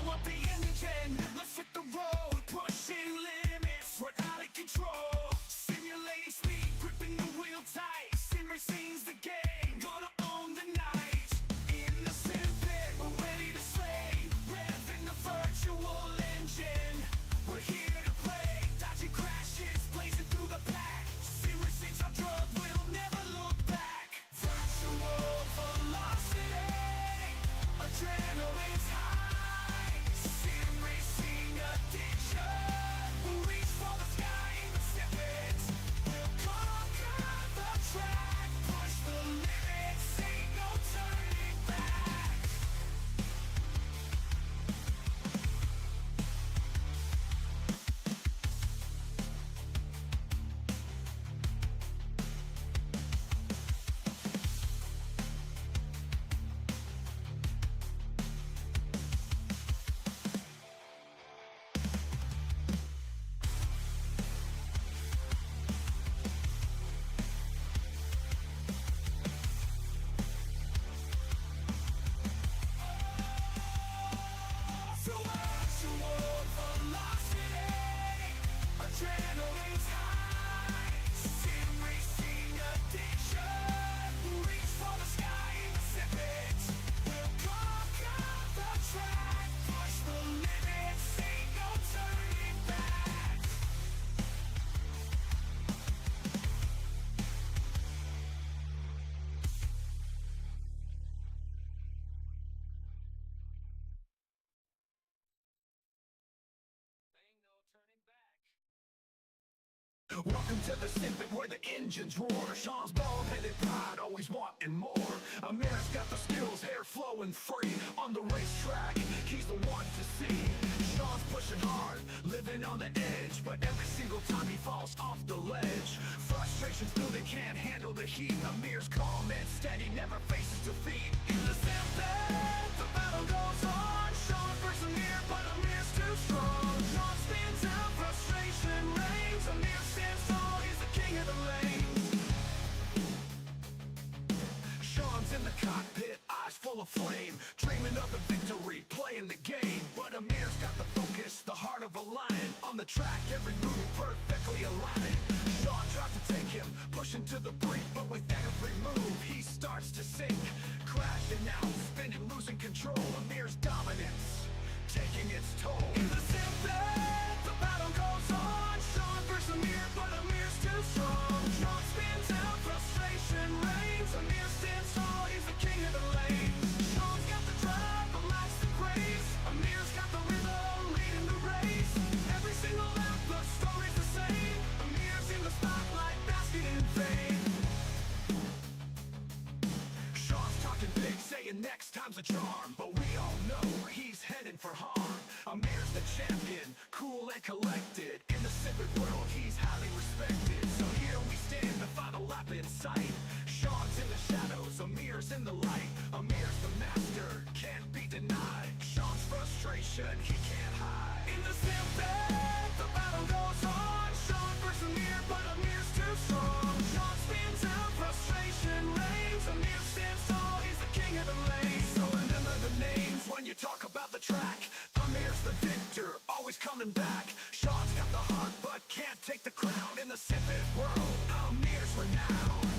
feel up the engine. Let's hit the road, pushing limits, we're out of control. Simulating speed, gripping the wheel tight. Simracing's the game, gonna own the night. In the sim pit, we're ready to slay, revving the virtual engine. We're here to play, dodging crashes, blazing through the pack. Simracing's our drug, we'll never look back. Virtual velocity, adrenaline's high. Simracing addiction, we'll reach for the sky in the snippets. We'll conquer the track, push the limits, ain't no turning back. Virtual velocity, adrenaline's high. Simracing addiction, we'll reach for the sky in the snippets. We'll conquer the track, push the limits, ain't no turning back. Welcome to the Simpet where the engines roar. Shaun's bald-headed pride, always wanting more. Amir's got the skills, hair flowing free. On the racetrack, he's the one to see. Shaun's pushing hard, living on the edge, but every single time he falls off the ledge. Frustrations through, they can't handle the heat. Amir's calm and steady, never faces defeat. In the Simpet, the battle goes on. Shaun breaks Amir, but Amir's too strong. Shaun spins out, frustration reigns. Amir stands tall, he's the king of the lanes. Shaun's in the cockpit, eyes full of flame, dreaming of the victory, playing the game. But Amir's got the focus, the heart of a lion. On the track, every move perfectly aligned. Shaun tries to take him, pushing to the brink, but with every move, he starts to sink. Crashing out, spinning, losing control. Amir's dominance, taking its toll. In the Simpet, the battle goes on. Shaun versus Amir, but Amir's too strong. Shaun spins out, frustration reigns. Amir stands tall, he's the king of the lanes. Shaun's got the drive, but lacks the grace. Amir's got the rhythm, leading the race. Every single lap, the story's the same. Amir's in the spotlight, basking in fame. Shaun's talking big, saying next time's a charm, but we all know he's heading for harm. Amir's the champion, cool and collected. In the Simpet world, he's highly respected. So here we stand, the final lap in sight. Shaun's in the shadows, Amir's in the light. Amir's the master, can't be denied. Shaun's frustration, he can't hide. In the Simpet, the battle goes on. Shaun versus Amir, but Amir's too strong. Shaun spins out, frustration reigns. Amir stands tall, he's the king of the lane. So remember the names when you talk about the track. Amir's the victor, always coming back. Shaun's got the heart, but can't take the crown. In the Simpet world, Amir's renowned.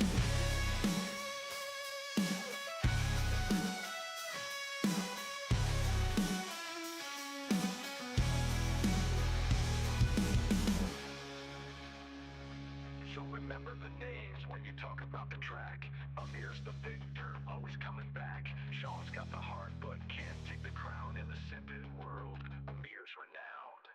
So remember the names when you talk about the track. Amir's the victor, always coming back. Shaun's got the heart, but can't take the crown. In the Simpet world, Amir's renowned.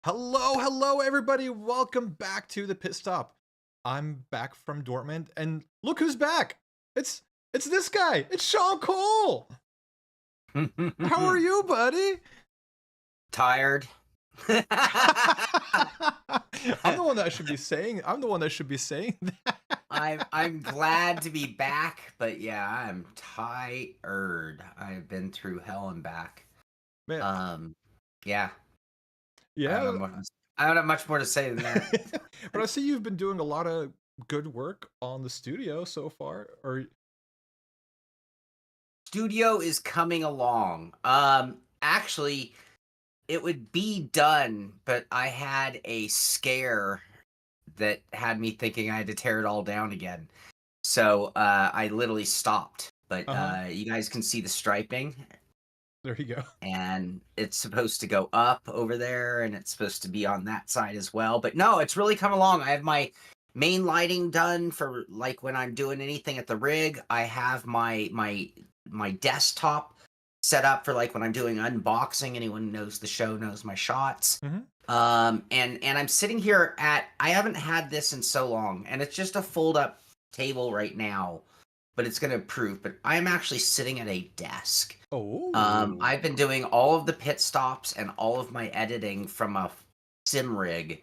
Hello, everybody. Welcome back to the pit stop. I'm back from Dortmund, and look who's back. It's this guy. It's Shaun Cole. How are you, buddy? Tired. I'm the one that should be saying. I'm the one that should be saying that. I'm glad to be back, but yeah, I'm tired. I've been through hell and back. Man, Yeah, yeah. I don't have much more to say than that. But I see you've been doing a lot of good work on the studio so far. Or Studio is coming along. Actually, it would be done, but I had a scare that had me thinking I had to tear it all down again. So I literally stopped. But you guys can see the striping. There you go. And it's supposed to go up over there, and it's supposed to be on that side as well. But no, it's really come along. I have my main lighting done for like when I'm doing anything at the rig. I have my desktop set up for like when I'm doing unboxing. Anyone who knows the show knows my shots. And I'm sitting here I haven't had this in so long, and it's just a fold up table right now, but it's going to improve. But I'm actually sitting at a desk. Oh. I've been doing all of the pit stops and all of my editing from a sim rig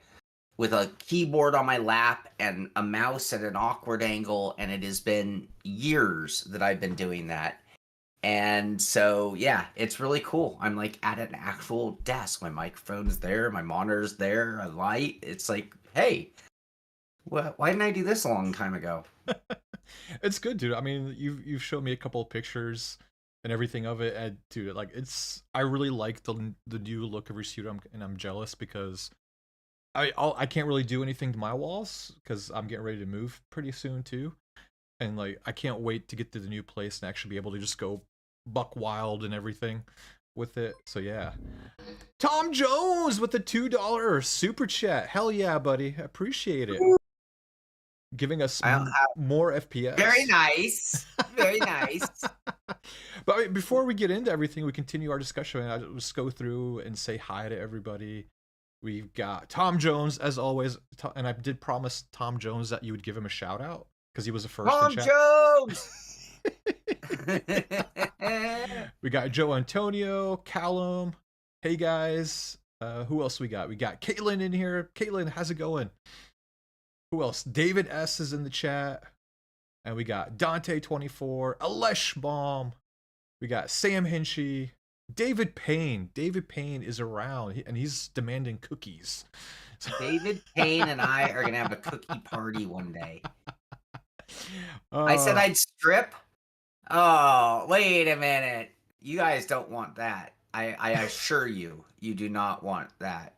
with a keyboard on my lap and a mouse at an awkward angle, and it has been years that I've been doing that. And so, yeah, it's really cool. I'm like at an actual desk. My microphone's there, my monitor's there, a light. It's like, hey, why didn't I do this a long time ago? It's good, dude. I mean, you've shown me a couple of pictures and everything of it, and dude, like I really like the new look of your studio, and I'm jealous because I can't really do anything to my walls because I'm getting ready to move pretty soon too, and like I can't wait to get to the new place and actually be able to just go buck wild and everything with it. So yeah, Tom Jones with the $2 super chat. Hell yeah, buddy, appreciate it. Giving us more FPS. Very nice. Very nice. But I mean, before we get into everything, we continue our discussion. I'll just go through and say hi to everybody. We've got Tom Jones, as always. And I did promise Tom Jones that you would give him a shout out because he was the first Tom in chat. Jones! We got Joe Antonio, Callum. Hey, guys. Who else we got? We got Caitlin in here. Caitlin, how's it going? Who else? David S is in the chat. And we got Dante24, Alesh Baum. We got Sam Hinchy, David Payne. David Payne is around, and he's demanding cookies. David Payne and I are going to have a cookie party one day. I said I'd strip. Oh, wait a minute. You guys don't want that. I assure you, you do not want that.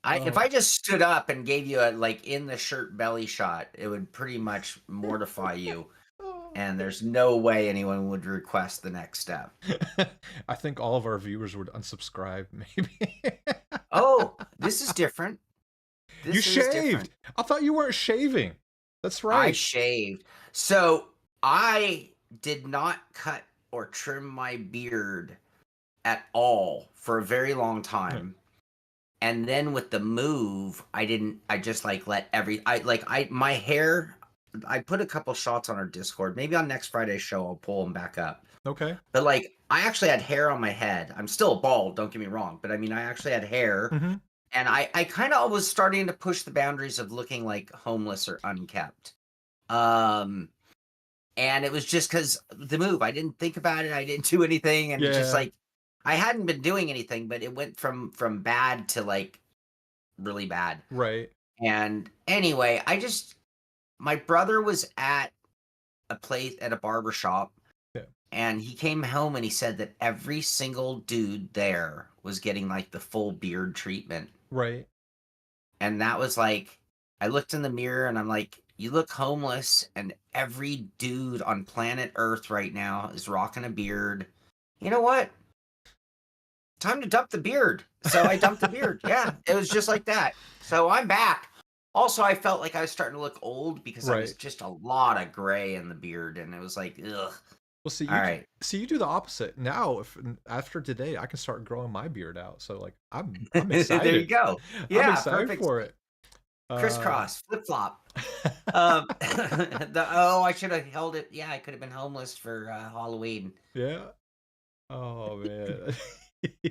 If I just stood up and gave you a like in the shirt belly shot, it would pretty much mortify you. And there's no way anyone would request the next step. I think all of our viewers would unsubscribe, maybe. Oh, this is different. You shaved. I thought you weren't shaving. That's right. I shaved. So I did not cut or trim my beard at all for a very long time. And then with the move, I just like let my hair, I put a couple shots on our Discord. Maybe on next Friday's show, I'll pull them back up. Okay. But like, I actually had hair on my head. I'm still bald, don't get me wrong. But I mean, I actually had hair. Mm-hmm. And I kind of was starting to push the boundaries of looking like homeless or unkept. And it was just because the move, I didn't think about it. I didn't do anything. And just like, I hadn't been doing anything, but it went from bad to like really bad. Right. And anyway, my brother was at a place at a barber shop, and he came home and he said that every single dude there was getting like the full beard treatment. Right. And that was like, I looked in the mirror and I'm like, you look homeless, and every dude on planet Earth right now is rocking a beard. You know what? Time to dump the beard. So I dumped the beard. Yeah, it was just like that. So I'm back. Also, I felt like I was starting to look old because I was just a lot of gray in the beard, and it was like, ugh. Well, see, All right. you do the opposite. Now, if after today, I can start growing my beard out. So like, I'm There you excited. go. I'm Yeah, excited perfect. for it. Crisscross, flip flop. I should have held it. Yeah, I could have been homeless for Halloween. Yeah. Oh man.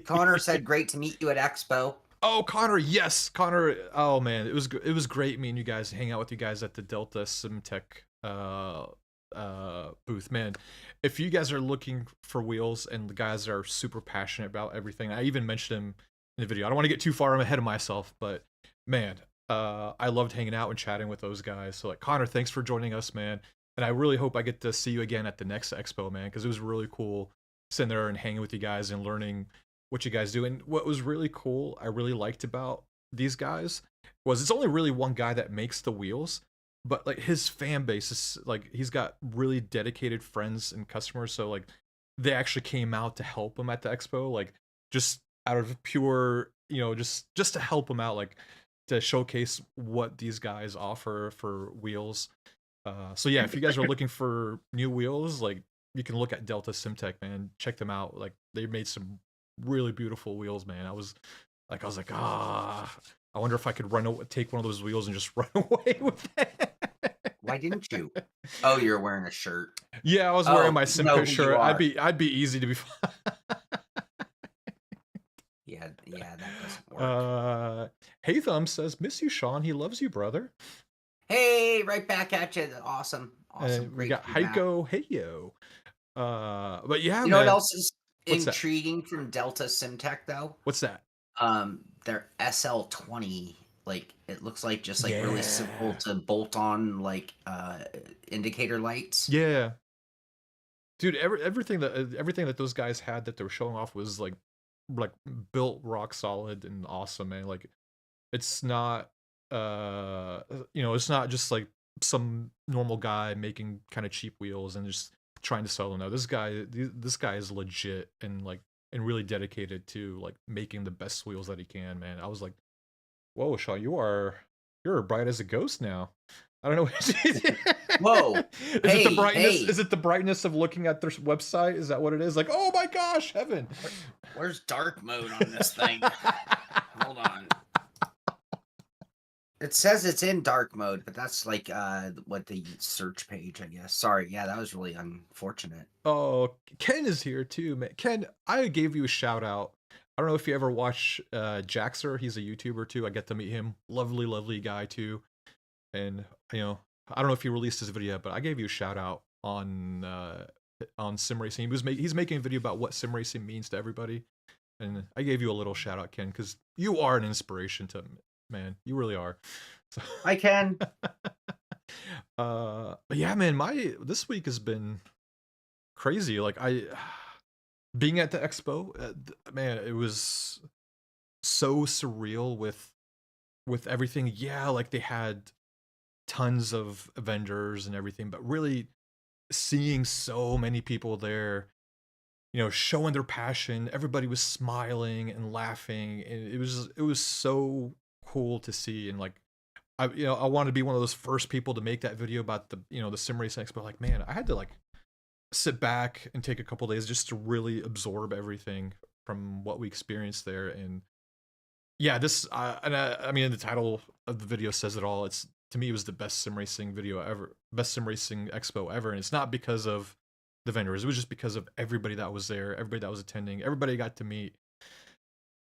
Connor said, "Great to meet you at Expo." Oh, Connor, yes, Connor. Oh man, it was great meeting you guys, hang out with you guys at the Delta SimTech booth. Man, if you guys are looking for wheels and the guys are super passionate about everything, I even mentioned him in the video. I don't want to get too far ahead of myself, but man, I loved hanging out and chatting with those guys. So like, Connor, thanks for joining us, man. And I really hope I get to see you again at the next expo, man, because it was really cool sitting there and hanging with you guys and learning what you guys do. And what was really cool, I really liked about these guys was it's only really one guy that makes the wheels, but like his fan base is like he's got really dedicated friends and customers. So like they actually came out to help him at the expo, like just out of pure, just to help him out, like to showcase what these guys offer for wheels. So yeah, if you guys are looking for new wheels, like you can look at Delta SimTech, man. Check them out. Like they made some really beautiful wheels, man. I was like, I wonder if I could take one of those wheels and just run away with it. Why didn't you? Oh, you're wearing a shirt. Yeah, I was wearing Oh, my you know Simco who you shirt. are. I'd be easy to be. Yeah, that doesn't work. Hey Thumb says, "Miss you, Shaun. He loves you, brother." Hey, right back at you. Awesome. We Great got to be back. Heiko. Hey yo. But yeah, You know what man. else is What's that? intriguing from Delta SimTech though? What's that? Their SL20, like it looks like just like really simple Yeah. to bolt on like indicator lights. Yeah. Dude, everything that those guys had that they were showing off was like built rock solid and awesome, man. Like it's not it's not just like some normal guy making kind of cheap wheels and just trying to sell them. No, this guy is legit and like and really dedicated to like making the best wheels that he can, man. I was like, whoa, Shaw, you're bright as a ghost now. I don't know. Whoa. Is it the brightness? Is it the brightness of looking at their website? Is that what it is? Like, oh my gosh, heaven. Where's dark mode on this thing? Hold on. It says it's in dark mode, but that's like what the search page, I guess. Sorry, yeah, that was really unfortunate. Oh, Ken is here too, man. Ken, I gave you a shout out. I don't know if you ever watch Jaxer. He's a YouTuber too. I get to meet him. Lovely, lovely guy too. And I don't know if he released his video yet, but I gave you a shout out on Simracing. He's making a video about what Simracing means to everybody, and I gave you a little shout out, Ken, because you are an inspiration to man. You really are. So, I can. but yeah, man, this week has been crazy. Like being at the expo, man, it was so surreal with everything. Yeah, like they had tons of vendors and everything, but really seeing so many people there, showing their passion. Everybody was smiling and laughing, and it was so cool to see. And like I wanted to be one of those first people to make that video about the the Sim Racing Expo. Like, man, I had to like sit back and take a couple days just to really absorb everything from what we experienced there. And yeah, I mean, the title of the video says it all. To me, it was the best sim racing video ever, best sim racing expo ever. And it's not because of the vendors. It was just because of everybody that was there, everybody that was attending, everybody I got to meet.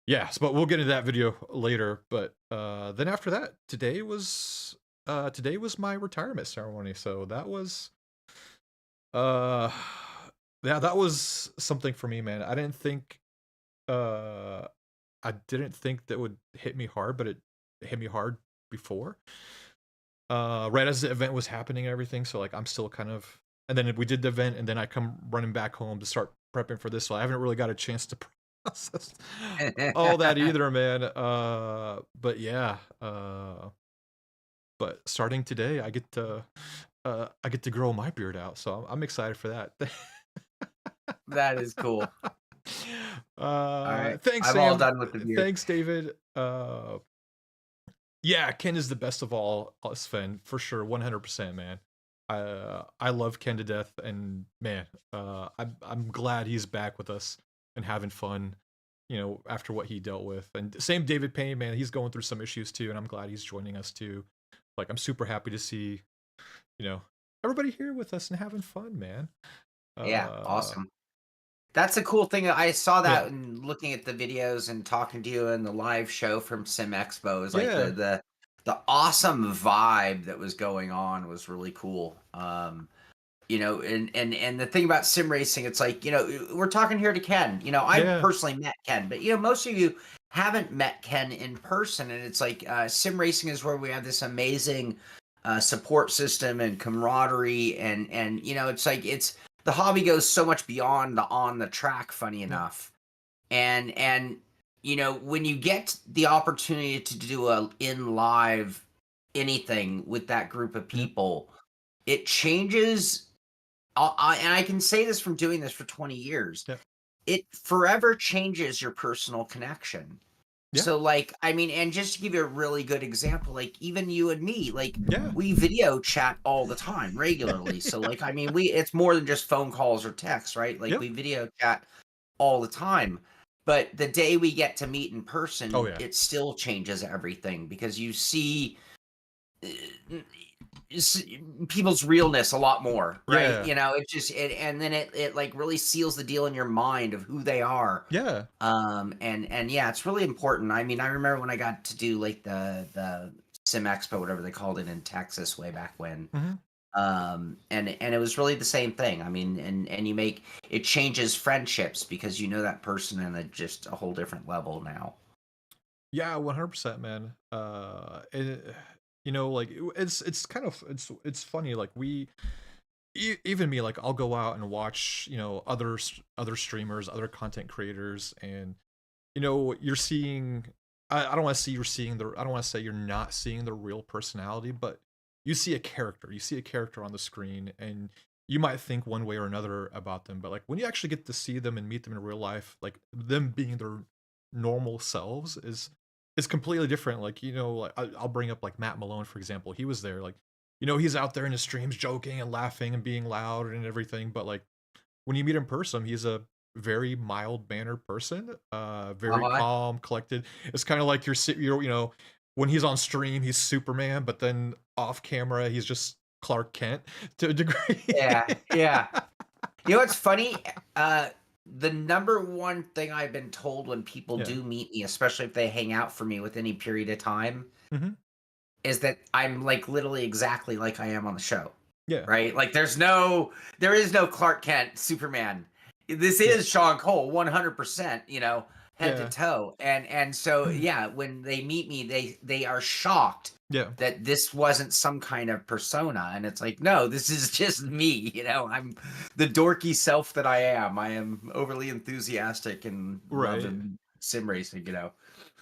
Yes, but we'll get into that video later. But then after that, today was my retirement ceremony. So that was yeah, that was something for me, man. I didn't think that would hit me hard, but it hit me hard before. Right as the event was happening and everything. So like I'm still kind of, and then we did the event and then I come running back home to start prepping for this. So I haven't really got a chance to process all that either, man. But yeah, but starting today, I get to grow my beard out. So I'm excited for that. That is cool. All right. Thanks, I'm Sam. all done with the beard. Thanks, David. Yeah, Ken is the best of all us, Sven, for sure, 100%, man. I love Ken to death, and man, I'm glad he's back with us and having fun. You know, after what he dealt with, and same David Payne, man, he's going through some issues too, and I'm glad he's joining us too. Like, I'm super happy to see, you know, everybody here with us and having fun, man. Yeah, Uh, awesome. That's a cool thing. I saw yeah, that in looking at the videos and talking to you in the live show from Sim Expo. Is like yeah, the awesome vibe that was going on was really cool. You know, and the thing about sim racing, it's like, you know, we're talking here to Ken. You know, I've yeah, personally met Ken, but you know, most of you haven't met Ken in person, and it's like sim racing is where we have this amazing support system and camaraderie, and you know, it's like it's the hobby goes so much beyond the on the track. Funny yeah, enough, and you know, when you get the opportunity to do a in live anything with that group of yeah, people, it changes. And I can say this from doing this for 20 years. yeah, It forever changes your personal connection. yeah, So, like, I mean, and just to give you a really good example, like, even you and me, like, yeah, we video chat all the time, regularly. So, like, I mean, it's more than just phone calls or texts, right? Like, yep. we video chat all the time. But the day we get to meet in Oh person, yeah, it still changes everything because you see uh, people's realness a lot more, right? yeah, You know, it just and then it like really seals the deal in your mind of who they are. yeah, And yeah, it's really important. I mean, I remember when I got to do like the Sim Expo, whatever they called it in Texas way back when. hmm, And it was really the same thing. I mean, and you make it changes friendships because you know that person in a just a whole different level now. yeah, 100%, man. You know, like it's kind of it's funny. Like even me, like I'll go out and watch, you know, other streamers, other content creators, and you know, you're seeing. I don't want to see you're seeing the. I don't want to say you're not seeing the real personality, but you see a character. You see a character on the screen, and you might think one way or another about them. But like when you actually get to see them and meet them in real life, like them being their normal selves is completely different. Like, you know, like I'll bring up like Matt Malone for example. He was there, like, you know, he's out there in his streams joking and laughing and being loud and everything, but like when you meet in person, he's a very mild mannered person, very Uh-huh. calm, collected. It's kind of like you're, you know, when he's on stream, he's Superman, but then off camera, he's just Clark Kent to a degree. Yeah, yeah. You know what's funny? The number one thing I've been told when people Yeah. do meet me, especially if they hang out for me with any period of time, Hmm. is that I'm like literally exactly like I am on the show. Yeah. Right? Like there is no Clark Kent Superman. This Yeah. is Sean Cole 100%, you know, head to Yeah. toe. And so yeah, when they meet me, they are shocked Yeah. that this wasn't some kind of persona, and it's like, no, this is just me, you know. I'm the dorky self that I am. I am overly enthusiastic and love Right. sim racing, you know.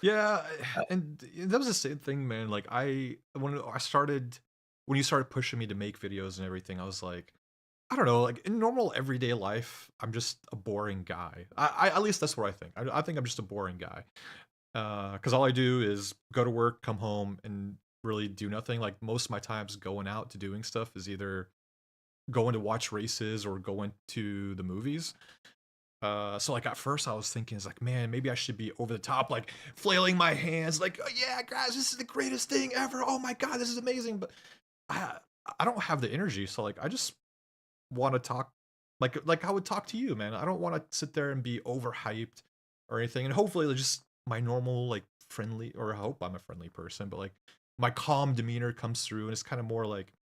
Yeah, Uh, and that was the same thing, man. Like when you started pushing me to make videos and everything, I was like, I don't know, like in normal everyday life, I'm just a boring guy. I at least that's what I think. I think I'm just a boring guy. Because all I do is go to work, come home, and really do nothing. Like most of my times going out to doing stuff is either going to watch races or going to the movies. So like at first I was thinking, it's like, man, maybe I should be over the top, like flailing my hands, like, oh, yeah, guys, this is the greatest thing ever. Oh my god, this is amazing. But I I don't have the energy, so like I just want to talk like I would talk to you, man. I don't want to sit there and be overhyped or anything. And hopefully just my normal, like friendly, or I hope I'm a friendly person, but like my calm demeanor comes through and it's kind of more like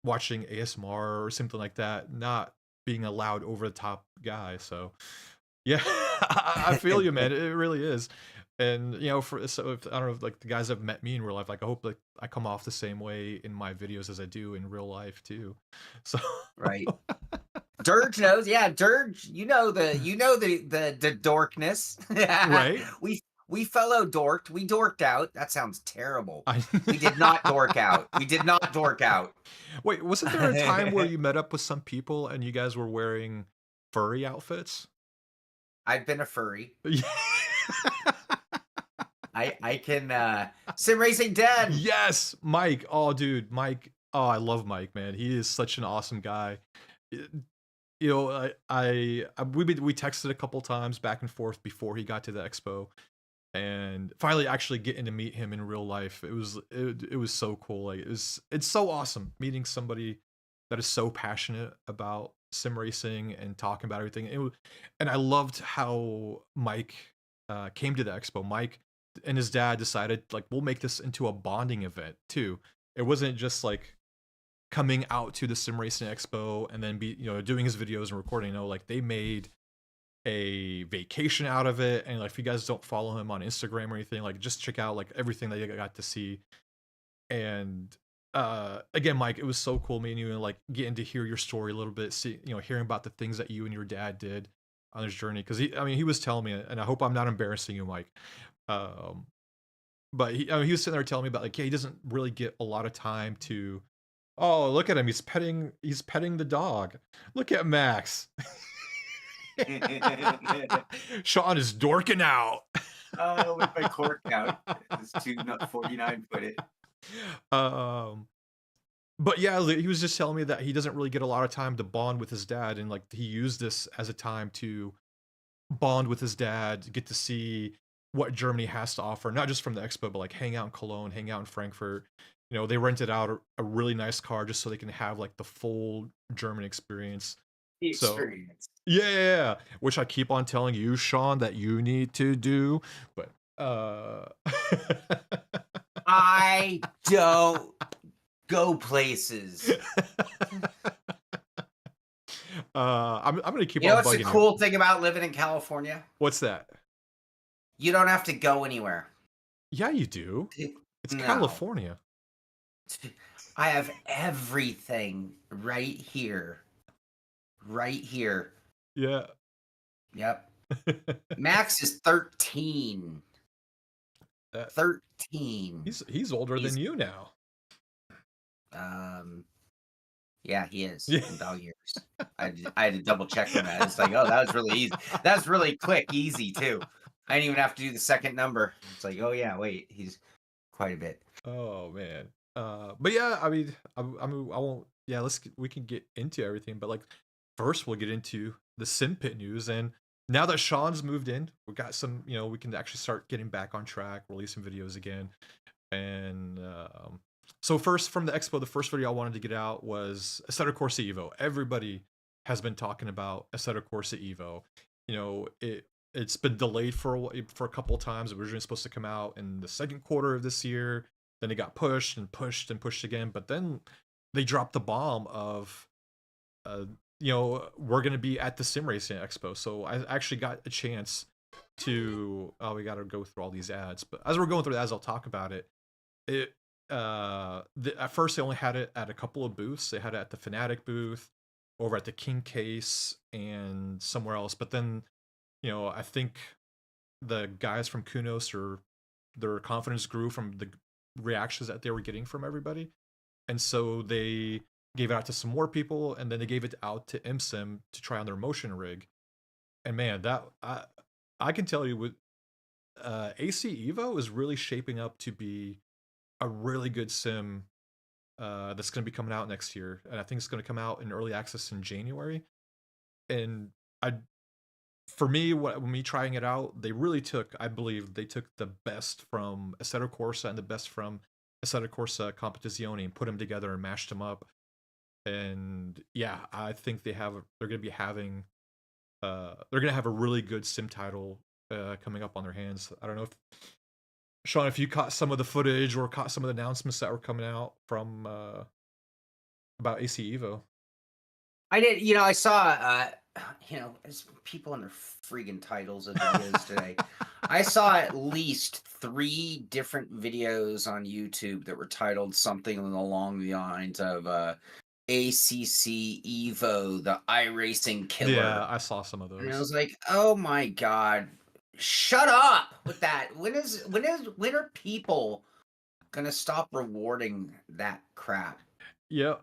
watching ASMR or something like that, not being a loud over the top guy. So yeah, I feel you, man. It really is. And you know, for so if, I don't know if like the guys that have met me in real life, like I hope like I come off the same way in my videos as I do in real life too. So right. Dirge knows, yeah, Dirge, you know the dorkness. right, We fellow dorked. We dorked out. That sounds terrible. I We did not dork out. We did not dork out. wait. Wasn't there a time where you met up with some people and you guys were wearing furry outfits? I've been a furry. Yeah. I can Sim Racing Den. Yes, Mike. Oh, dude, Mike. Oh, I love Mike, man. He is such an awesome guy. Y- You know, we texted a couple times back and forth before he got to the expo, and finally actually getting to meet him in real life. It was so cool. Like it's so awesome meeting somebody that is so passionate about sim racing and talking about everything. And I loved how Mike came to the expo. Mike and his dad decided like we'll make this into a bonding event too. It wasn't just like coming out to the Sim Racing Expo and then be doing his videos and recording. Like they made a vacation out of it. And like if you guys don't follow him on Instagram or anything, like just check out like everything that you got to see. And again, Mike, it was so cool meeting you and like getting to hear your story a little bit, see hearing about the things that you and your dad did on his journey. Because he was telling me, and I hope I'm not embarrassing you, Mike. Um, but he was sitting there telling me about like, yeah, he doesn't really get a lot of time to. Oh, look at him! He's petting the dog. Look at Max. Shaun is dorking out. With my cork out. It's 249 foot it. Um, but yeah, he was just telling me that he doesn't really get a lot of time to bond with his dad, and like he used this as a time to bond with his dad, get to see what Germany has to offer, not just from the expo, but like hang out in Cologne, hang out in Frankfurt. They rented out a really nice car just so they can have like the full German experience. The So experience. yeah, which I keep on telling you, Shaun, that you need to do, but I don't go places. I'm gonna keep You know on what's the bugging you. cool thing about living in California? What's that? You don't have to go anywhere. Yeah, you do. It's No. California. I have everything right here. Right here. Yeah. Yep. Max is 13. 13. He's older than you now. Yeah, he is. Yeah. In dog years. I had to double check on that. It's like, oh, that was really easy. That's really quick, easy too. I didn't even have to do the second number. It's like, oh yeah, wait, he's quite a bit. Oh man. But yeah, I mean, I won't. Yeah, we can get into everything, but like first we'll get into the Sim Pit news. And now that Shaun's moved in, we got some. We can actually start getting back on track, releasing videos again. And so first from the expo, the first video I wanted to get out was Assetto Corsa Evo. Everybody has been talking about Assetto Corsa Evo. It's been delayed for a couple of times. It was originally supposed to come out in the second quarter of this year. Then it got pushed and pushed and pushed again. But then they dropped the bomb of, we're going to be at the Sim Racing Expo. So I actually got a chance to. Oh, we got to go through all these ads. But as we're going through the ads, I'll talk about it. At first they only had it at a couple of booths. They had it at the Fnatic booth, over at the King Case, and somewhere else. But then, I think the guys from Kunos or their confidence grew from the reactions that they were getting from everybody, and so they gave it out to some more people, and then they gave it out to MSim to try on their motion rig. And man, that I can tell you with AC Evo is really shaping up to be a really good sim that's going to be coming out next year, and I think it's going to come out in early access in January. And for me, when me trying it out, I believe they took the best from Assetto Corsa and the best from Assetto Corsa Competizione and put them together and mashed them up. And yeah, I think they're going to have a really good sim title coming up on their hands. I don't know if Shaun, if you caught some of the footage or caught some of the announcements that were coming out from about AC Evo. I did, I saw as people on their freaking titles of videos today. I saw at least 3 different videos on YouTube that were titled something along the lines of ACC Evo, the iRacing killer. Yeah, I saw some of those. And I was like, oh my god, shut up with that. When are people gonna stop rewarding that crap? Yeah.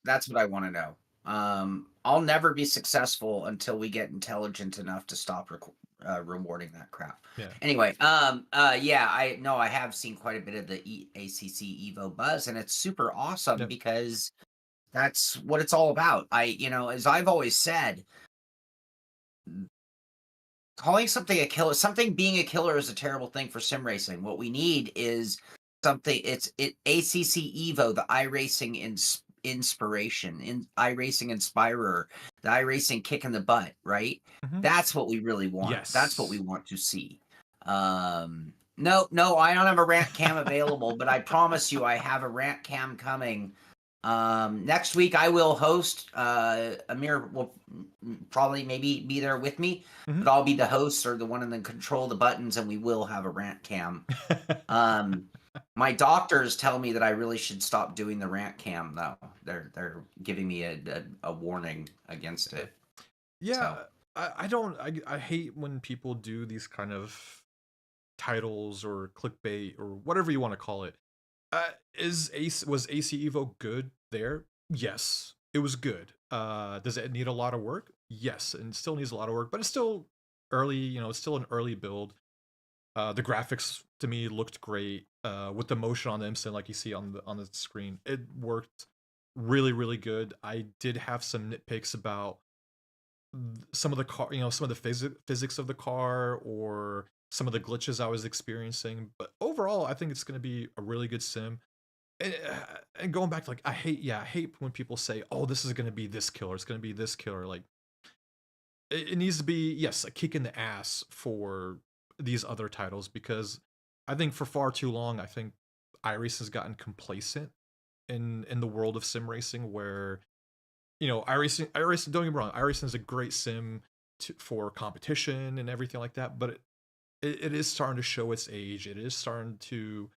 That's what I want to know. I'll never be successful until we get intelligent enough to stop rewarding that crap. Yeah. Anyway, yeah, I have seen quite a bit of the ACC Evo buzz, and it's super awesome Yep. because that's what it's all about. As I've always said, calling something a killer, something being a killer is a terrible thing for sim racing. What we need is something. ACC Evo, the iRacing inspiration, in iRacing inspirer, the iRacing kick in the butt, right? Mhm. That's what we really want. That's what we Yes. want to see. No, I don't have a rant cam available, but I promise you I have a rant cam coming. Next week I will host. Amir will probably maybe be there with me, Mhm. but I'll be the host or the one and then control the buttons, and we will have a rant cam. My doctors tell me that I really should stop doing the rant cam though. They're giving me a warning against it. Yeah, So I don't. I hate when people do these kind of titles or clickbait or whatever you want to call it. Was AC Evo good there? Yes, it was good. Does it need a lot of work? Yes, and it still needs a lot of work, but it's still early. It's still an early build. The graphics to me looked great. With the motion on the instant, like you see on the screen, it worked really, really good. I did have some nitpicks about some of the car, some of the physics of the car or some of the glitches I was experiencing. But overall, I think it's going to be a really good sim. And going back to I hate when people say, "Oh, this is going to be this killer. It's going to be this killer." Like it needs to be, yes, a kick in the ass for these other titles because I think for far too long, I think iRacing has gotten complacent in the world of sim racing where iRacing, don't get me wrong, iRacing is a great sim for competition and everything like that, but it is starting to show its age. It is starting to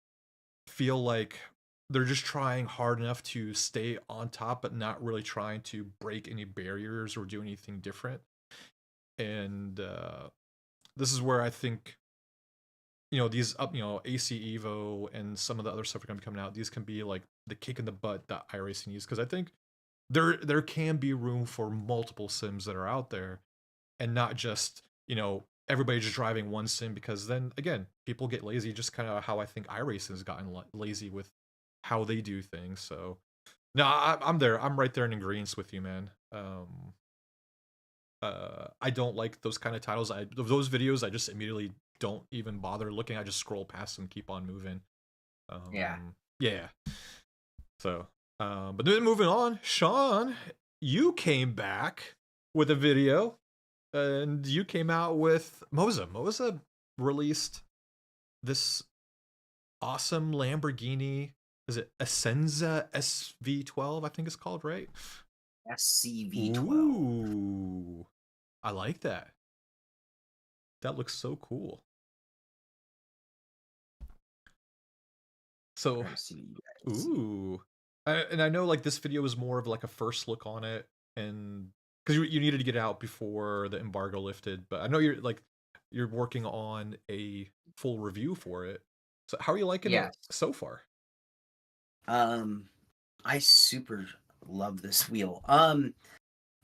feel like they're just trying hard enough to stay on top, but not really trying to break any barriers or do anything different. And this is where I think these AC Evo and some of the other stuff are going to be coming out. These can be like the kick in the butt that iRacing needs because I think there can be room for multiple sims that are out there and not just everybody just driving one sim because then again people get lazy, just kind of how I think iRacing has gotten lazy with how they do things. So no, I'm right there in agreement with you, man. I don't like those kind of titles. Those videos I just immediately don't even bother looking. I just scroll past them, keep on moving. yeah. Yeah. So, but then moving on, Shaun, you came back with a video, and you came out with Moza. Moza released this awesome Lamborghini. Is it Essenza SV12? I think it's called, right? SCV12. Ooh, I like that. That looks so cool. So, Trying to see what you guys see. ooh, and I know like this video was more of like a first look on it, and because you needed to get it out before the embargo lifted. But I know you're working on a full review for it. So how are you liking it Yes. so far? I super love this wheel.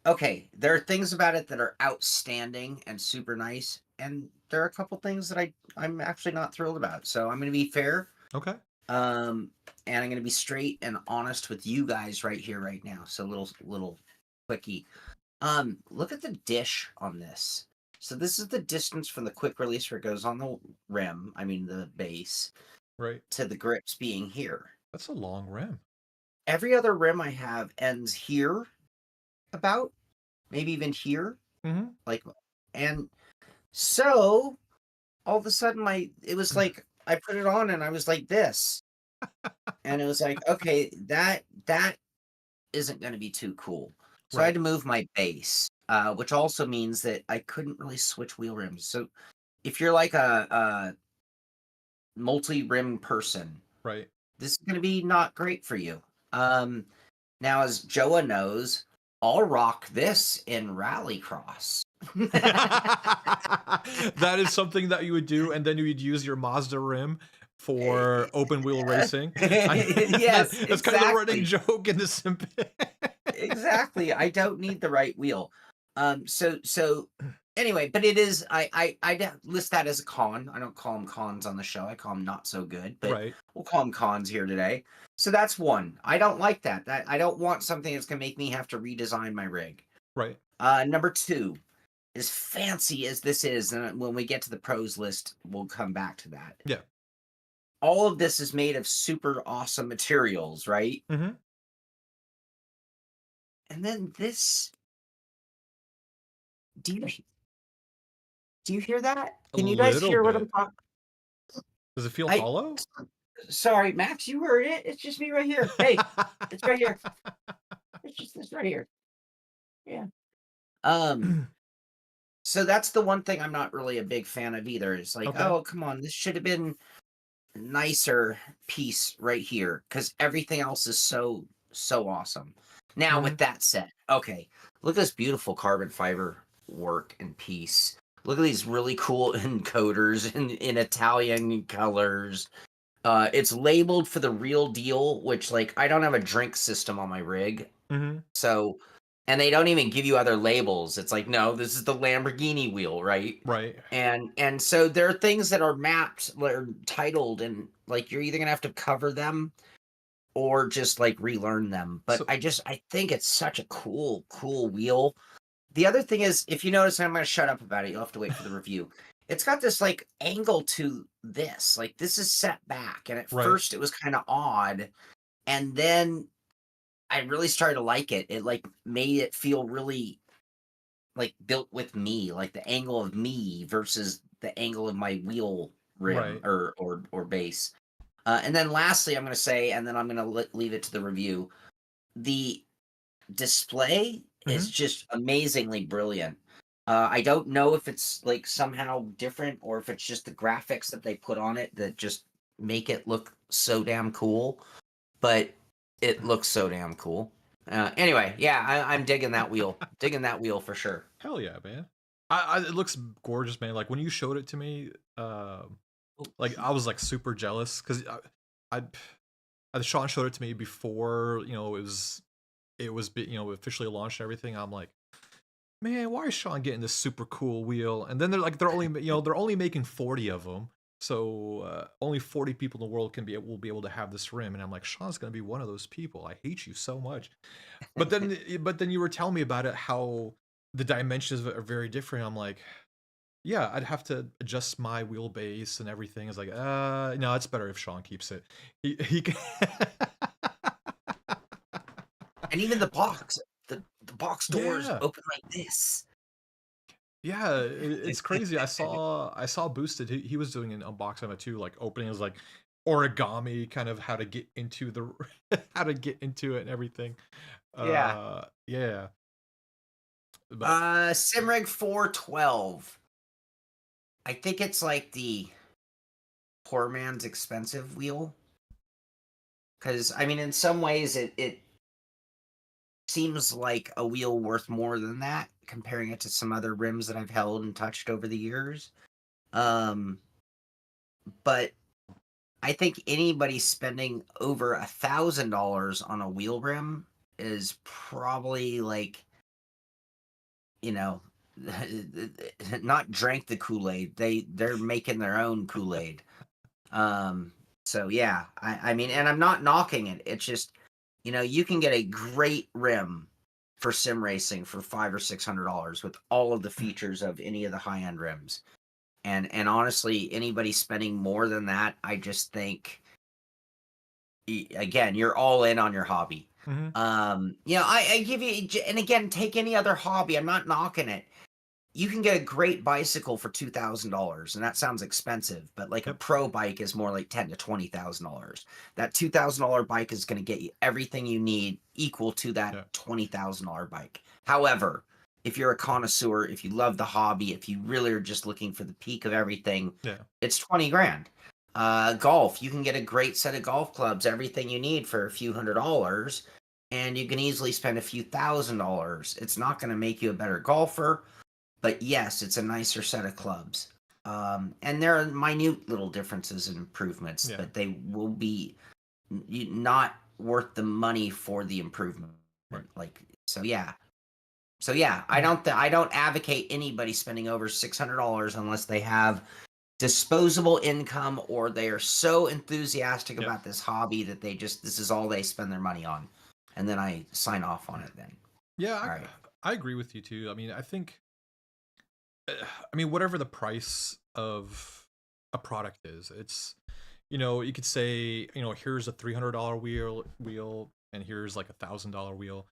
Okay, there are things about it that are outstanding and super nice, and there are a couple things that I'm actually not thrilled about. So I'm going to be fair. Okay. And I'm going to be straight and honest with you guys right here, right now. So little quickie. Look at the dish on this. So this is the distance from the quick release where it goes on the rim, I mean the base, Right. to the grips being here. That's a long rim. Every other rim I have ends here, about maybe even here, Mm-hmm. and so all of a sudden it was like I put it on and I was like this, and it was like, okay, that isn't going to be too cool. So I had to move my base, which also means that I couldn't really switch wheel rims. So if you're like a multi-rim person, Right. this is going to be not great for you. Now, as Joa knows, I'll rock this in rallycross. That is something that you would do, and then you would use your Mazda rim for open wheel racing. Yes, That's kind of the running exactly. joke in the sim. Exactly. I don't need the right wheel. So Anyway, but it is I list that as a con. I don't call them cons on the show. I call them not so good, but Right. we'll call them cons here today. So that's one. I don't like that. That I don't want something that's gonna make me have to redesign my rig. Right. Number two, as fancy as this is, and when we get to the pros list, we'll come back to that. Yeah. All of this is made of super awesome materials, right? Mm-hmm. And then this, do you hear that? A Can you guys little hear what I'm bit. talking? Does it feel I hollow? sorry, Max, you heard it. It's just me right here. Hey, it's right here. It's just this right here. Yeah. Um, so that's the one thing I'm not really a big fan of either. It's like, Okay. oh, come on, this should have been nicer piece right here because everything else is so awesome. Now, Mm-hmm. with that said, okay, look at this beautiful carbon fiber work and piece. Look at these really cool encoders in Italian colors. It's labeled for the real deal, which like I don't have a drink system on my rig. Mm-hmm. So, and they don't even give you other labels. It's like, no, this is the Lamborghini wheel, right? Right. And so there are things that are mapped or titled, and like you're either gonna have to cover them or just like relearn them. But So I think it's such a cool wheel. The other thing is, if you notice, and I'm gonna shut up about it, you'll have to wait for the review. It's got this like angle to this. Like this is set back, and at right. first it was kind of odd, and then I really started to like it. It like made it feel really like built with me, like the angle of me versus the angle of my wheel rim Right. or base. And then lastly, I'm going to say, and then I'm going to leave it to the review. The display is Mm-hmm. just amazingly brilliant. I don't know if it's like somehow different or if it's just the graphics that they put on it that just make it look so damn cool, but it looks so damn cool. Anyway, yeah, I'm digging that wheel. Digging that wheel for sure. Hell yeah, man. It looks gorgeous, man. Like when you showed it to me, Oh, like I was like super jealous because Sean showed it to me before officially launched and everything. I'm like, man, why is Sean getting this super cool wheel? And then they're only making 40 of them, so only 40 people in the world will be able to have this rim. And I'm like, Sean's gonna be one of those people. I hate you so much. But then you were telling me about it, how the dimensions are very different. I'm like, yeah, I'd have to adjust my wheelbase and everything. It's like, no, it's better if Sean keeps it. He can... and even the box, the box doors Yeah. open like this. Yeah, it's crazy. I saw Boosted. He was doing an unboxing of it too, like opening is like origami, kind of how to get into the how to get into it and everything. Yeah. Yeah, but Simrig 412. I think it's like the poor man's expensive wheel. Because I mean, in some ways, it seems like a wheel worth more than that, comparing it to some other rims that I've held and touched over the years. Um, but I think anybody spending over $1,000 on a wheel rim is probably like, you know, not drank the Kool-Aid. They're making their own Kool-Aid. So yeah, I mean, and I'm not knocking it. It's just, you can get a great rim for sim racing for $500 or $600 with all of the features of any of the high end rims. And honestly, anybody spending more than that, I just think, again, you're all in on your hobby. mhm, I give you, and again, take any other hobby. I'm not knocking it. You can get a great bicycle for $2,000, and that sounds expensive, but like a yep, pro bike is more like $10,000 to $20,000. That $2,000 bike is going to get you everything you need, equal to that yeah, $20,000 bike. However, if you're a connoisseur, if you love the hobby, if you really are just looking for the peak of everything, yeah, it's 20 grand. Golf, you can get a great set of golf clubs, everything you need for a few $100s, and you can easily spend a few $1,000s. It's not going to make you a better golfer, but yes, it's a nicer set of clubs. And there are minute little differences and improvements, yeah. but they will be not worth the money for the improvement. Right. Like, so yeah. So yeah, I don't advocate anybody spending over $600 unless they have disposable income or they are so enthusiastic Yep. about this hobby that this is all they spend their money on, and then I sign off on it. Then Yeah, all right. I agree with you too. I mean, I think, I mean, whatever the price of a product is, it's, you could say, here's a $300 wheel, and here's like $1,000 wheel.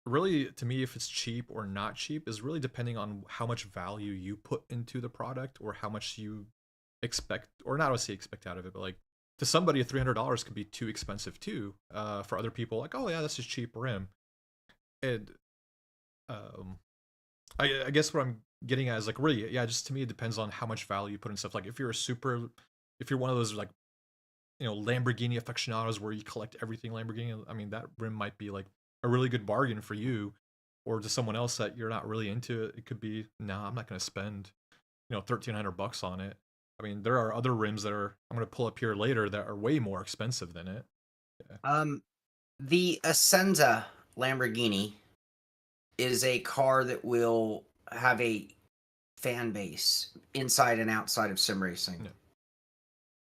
Really, to me, if it's cheap or not cheap is really depending on how much value you put into the product or how much you expect, or not to say expect out of it, but like to somebody, $300 could be too expensive too. For other people, like, oh yeah, that's just cheap rim. And um, I guess what I'm getting at is like, really, yeah, just to me, it depends on how much value you put in stuff. Like if you're one of those like, Lamborghini aficionados where you collect everything Lamborghini, I mean, that rim might be like a really good bargain for you, or to someone else that you're not really into it, it could be, no, I'm not going to spend, $1,300 on it. I mean, there are other rims that are, I'm going to pull up here later, that are way more expensive than it. Yeah. The Ascenza Lamborghini is a car that will have a fan base inside and outside of sim racing.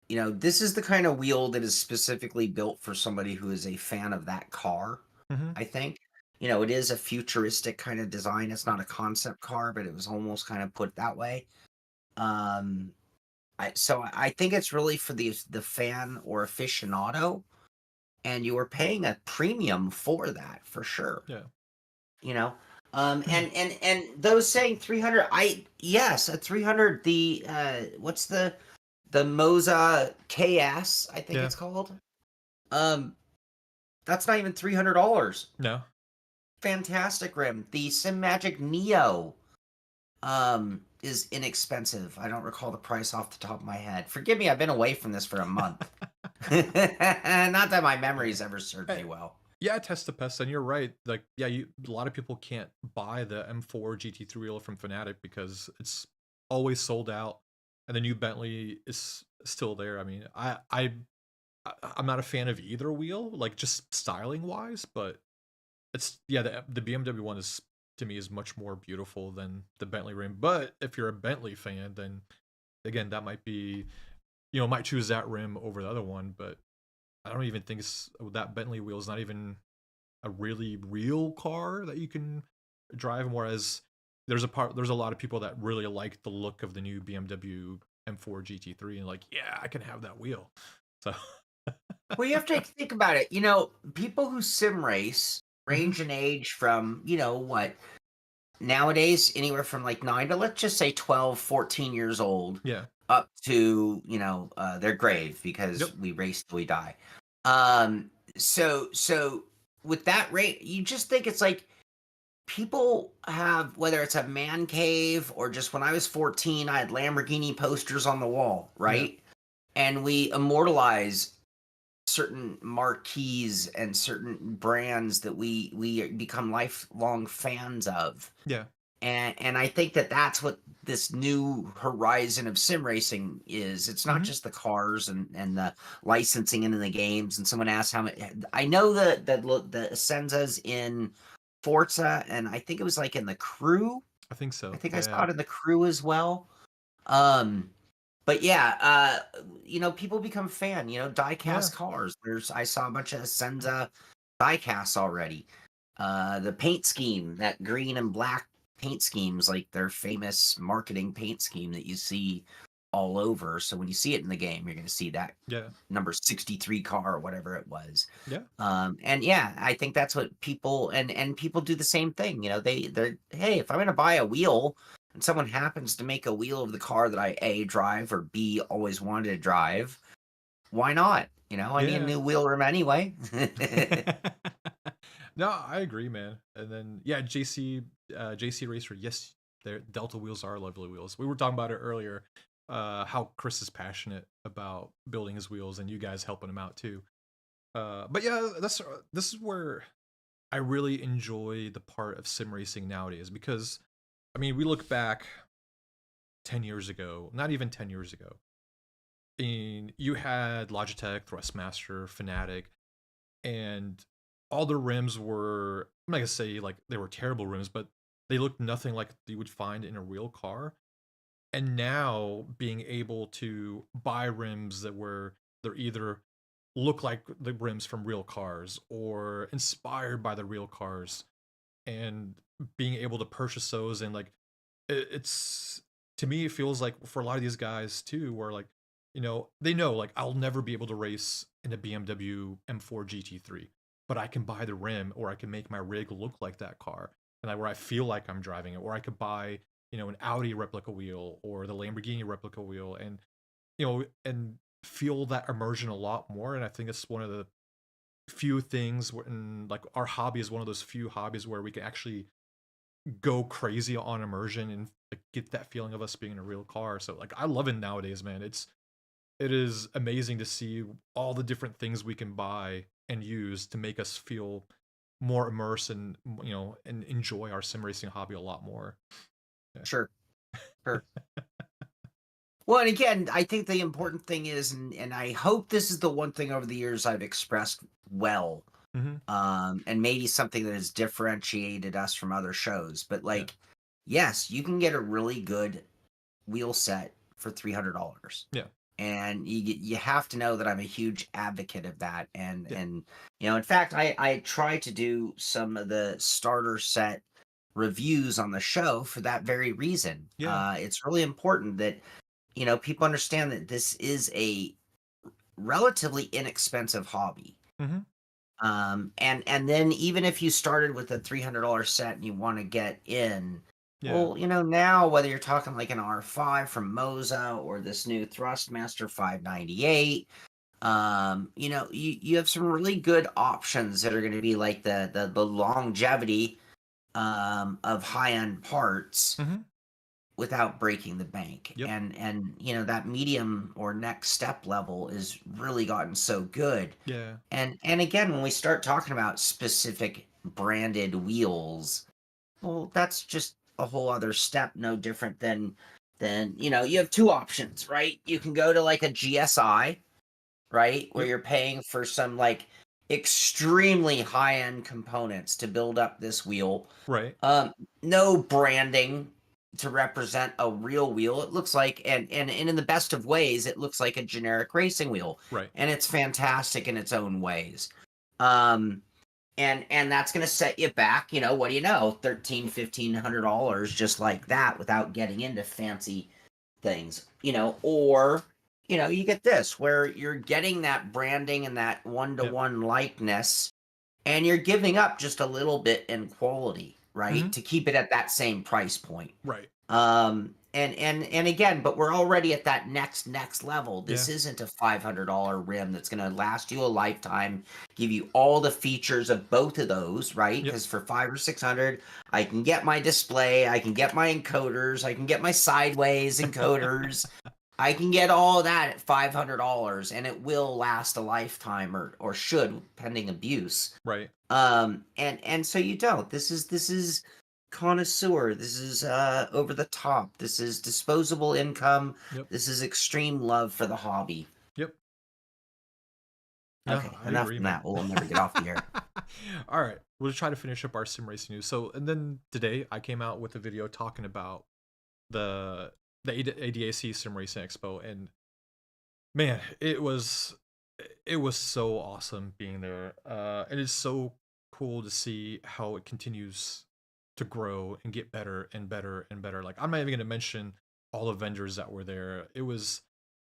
Yeah. This is the kind of wheel that is specifically built for somebody who is a fan of that car, Mm-hmm. I think. It is a futuristic kind of design. It's not a concept car, but it was almost kind of put that way. So I think it's really for the fan or aficionado, and you are paying a premium for that for sure. Yeah. And those saying 300, yes, a 300. The what's the Moza KS, I think Yeah. it's called. That's not even $300. No. Fantastic rim. The Sim Magic Neo is inexpensive. I don't recall the price off the top of my head. Forgive me, I've been away from this for a month. Not that my memories ever served me well. Yeah, test the pest, and you're right. Like, yeah, a lot of people can't buy the M4 GT3 wheel from Fnatic because it's always sold out, and the new Bentley is still there. I mean, I'm not a fan of either wheel, like just styling wise, but it's, yeah, the BMW one is, to me, is much more beautiful than the Bentley rim. But if you're a Bentley fan, then again, that might be, might choose that rim over the other one. But I don't even think that Bentley wheel is not even a really real car that you can drive. Whereas there's a lot of people that really like the look of the new BMW M4 GT3 and like, yeah, I can have that wheel. So Well, you have to think about it. People who sim race range in age from, what, nowadays, anywhere from like 9 to, let's just say 12, 14 years old. yeah, Up to, their grave, because yep, we race till we die. So with that rate, you just think it's like people have, whether it's a man cave or just when I was 14, I had Lamborghini posters on the wall, yeah, right? And we immortalize certain marquees and certain brands that we become lifelong fans of. yeah, And I think that that's what this new horizon of sim racing is. It's not just the cars and the licensing into the games. And someone asked how many. I know the Ascenzas in Forza, and I think it was like in the Crew. I think so. I think I Yeah, saw it in the Crew as well. But yeah, people become fan. yeah, Diecast cars. I saw a bunch of Ascenza diecasts already. The paint scheme, that green and black paint schemes, like their famous marketing paint scheme that you see all over. So when you see it in the game, you're going to see that yeah, number 63 car or whatever it was. yeah, And yeah, I think that's what people and people do the same thing. They're, hey, if I'm going to buy a wheel and someone happens to make a wheel of the car that I A, drive, or B, always wanted to drive, why not? I need a yeah. new wheel rim anyway. No, I agree, man. And then yeah, JC Racer, yes, their Delta wheels are lovely wheels. We were talking about it earlier, how Chris is passionate about building his wheels and you guys helping him out too. But yeah, this is where I really enjoy the part of sim racing nowadays, because I mean, we look back 10 years ago, not even 10 years ago, and you had Logitech, Thrustmaster, Fnatic, and all the rims were, I'm not gonna say like they were terrible rims, but they looked nothing like you would find in a real car. And now being able to buy rims that were they're either look like the rims from real cars or inspired by the real cars, and being able to purchase those, and like it's, to me it feels like for a lot of these guys too, where like, they know like I'll never be able to race in a BMW M4 GT3, but I can buy the rim, or I can make my rig look like that car, and where I feel like I'm driving it, or I could buy an Audi replica wheel or the Lamborghini replica wheel, and and feel that immersion a lot more. And I think it's one of the few things and like our hobby is one of those few hobbies where we can actually go crazy on immersion and like get that feeling of us being in a real car. So like I love it nowadays, man. It is amazing to see all the different things we can buy and use to make us feel more immersed and and enjoy our sim racing hobby a lot more. Yeah. Sure. Sure. Well, and again, I think the important thing is, and I hope this is the one thing over the years I've expressed well, Mm-hmm. and maybe something that has differentiated us from other shows. But Yeah. like, yes, you can get a really good wheel set for $300. Yeah. And you have to know that I'm a huge advocate of that. And Yeah. and in fact, I try to do some of the starter set reviews on the show for that very reason. Yeah. It's really important that people understand that this is a relatively inexpensive hobby. Mm-hmm. And then even if you started with a $300 set and you want to get in, Yeah. well, now whether you're talking like an R5 from Moza or this new Thrustmaster 598, you have some really good options that are going to be like the longevity of high-end parts Mm-hmm. without breaking the bank. Yep. And that medium or next step level is really gotten so good. Yeah. And again, when we start talking about specific branded wheels, well, that's just a whole other step, no different than you have two options, right? You can go to like a GSI, right? Where Yep. you're paying for some like extremely high-end components to build up this wheel. Right. No branding to represent a real wheel. It looks like, and in the best of ways, it looks like a generic racing wheel. Right. And it's fantastic in its own ways. And that's going to set you back, what do you know, $1,300-$1,500 just like that without getting into fancy things, or you get this where you're getting that branding and that one-to-one likeness, and you're giving up just a little bit in quality, right? Mhm. To keep it at that same price point. Right. And again, but we're already at that next level. This Yeah. isn't a $500 rim that's going to last you a lifetime, give you all the features of both of those, right? Yep. Because for 500 or 600, I can get my display, I can get my encoders, I can get my sideways encoders. I can get all of that at $500, and it will last a lifetime, or should, pending abuse. Right. And so you don't. This is connoisseur. This is over the top. This is disposable income. Yep. This is extreme love for the hobby. Yep. No, Okay, I enough agree, from man. that. We'll never get off the air. All right, we'll try to finish up our sim racing news. So, and then today I came out with a video talking about the ADAC Sim Racing Expo, and man, it was so awesome being there. It is so cool to see how it continues to grow and get better and better and better. Like I'm not even gonna mention all the vendors that were there. It was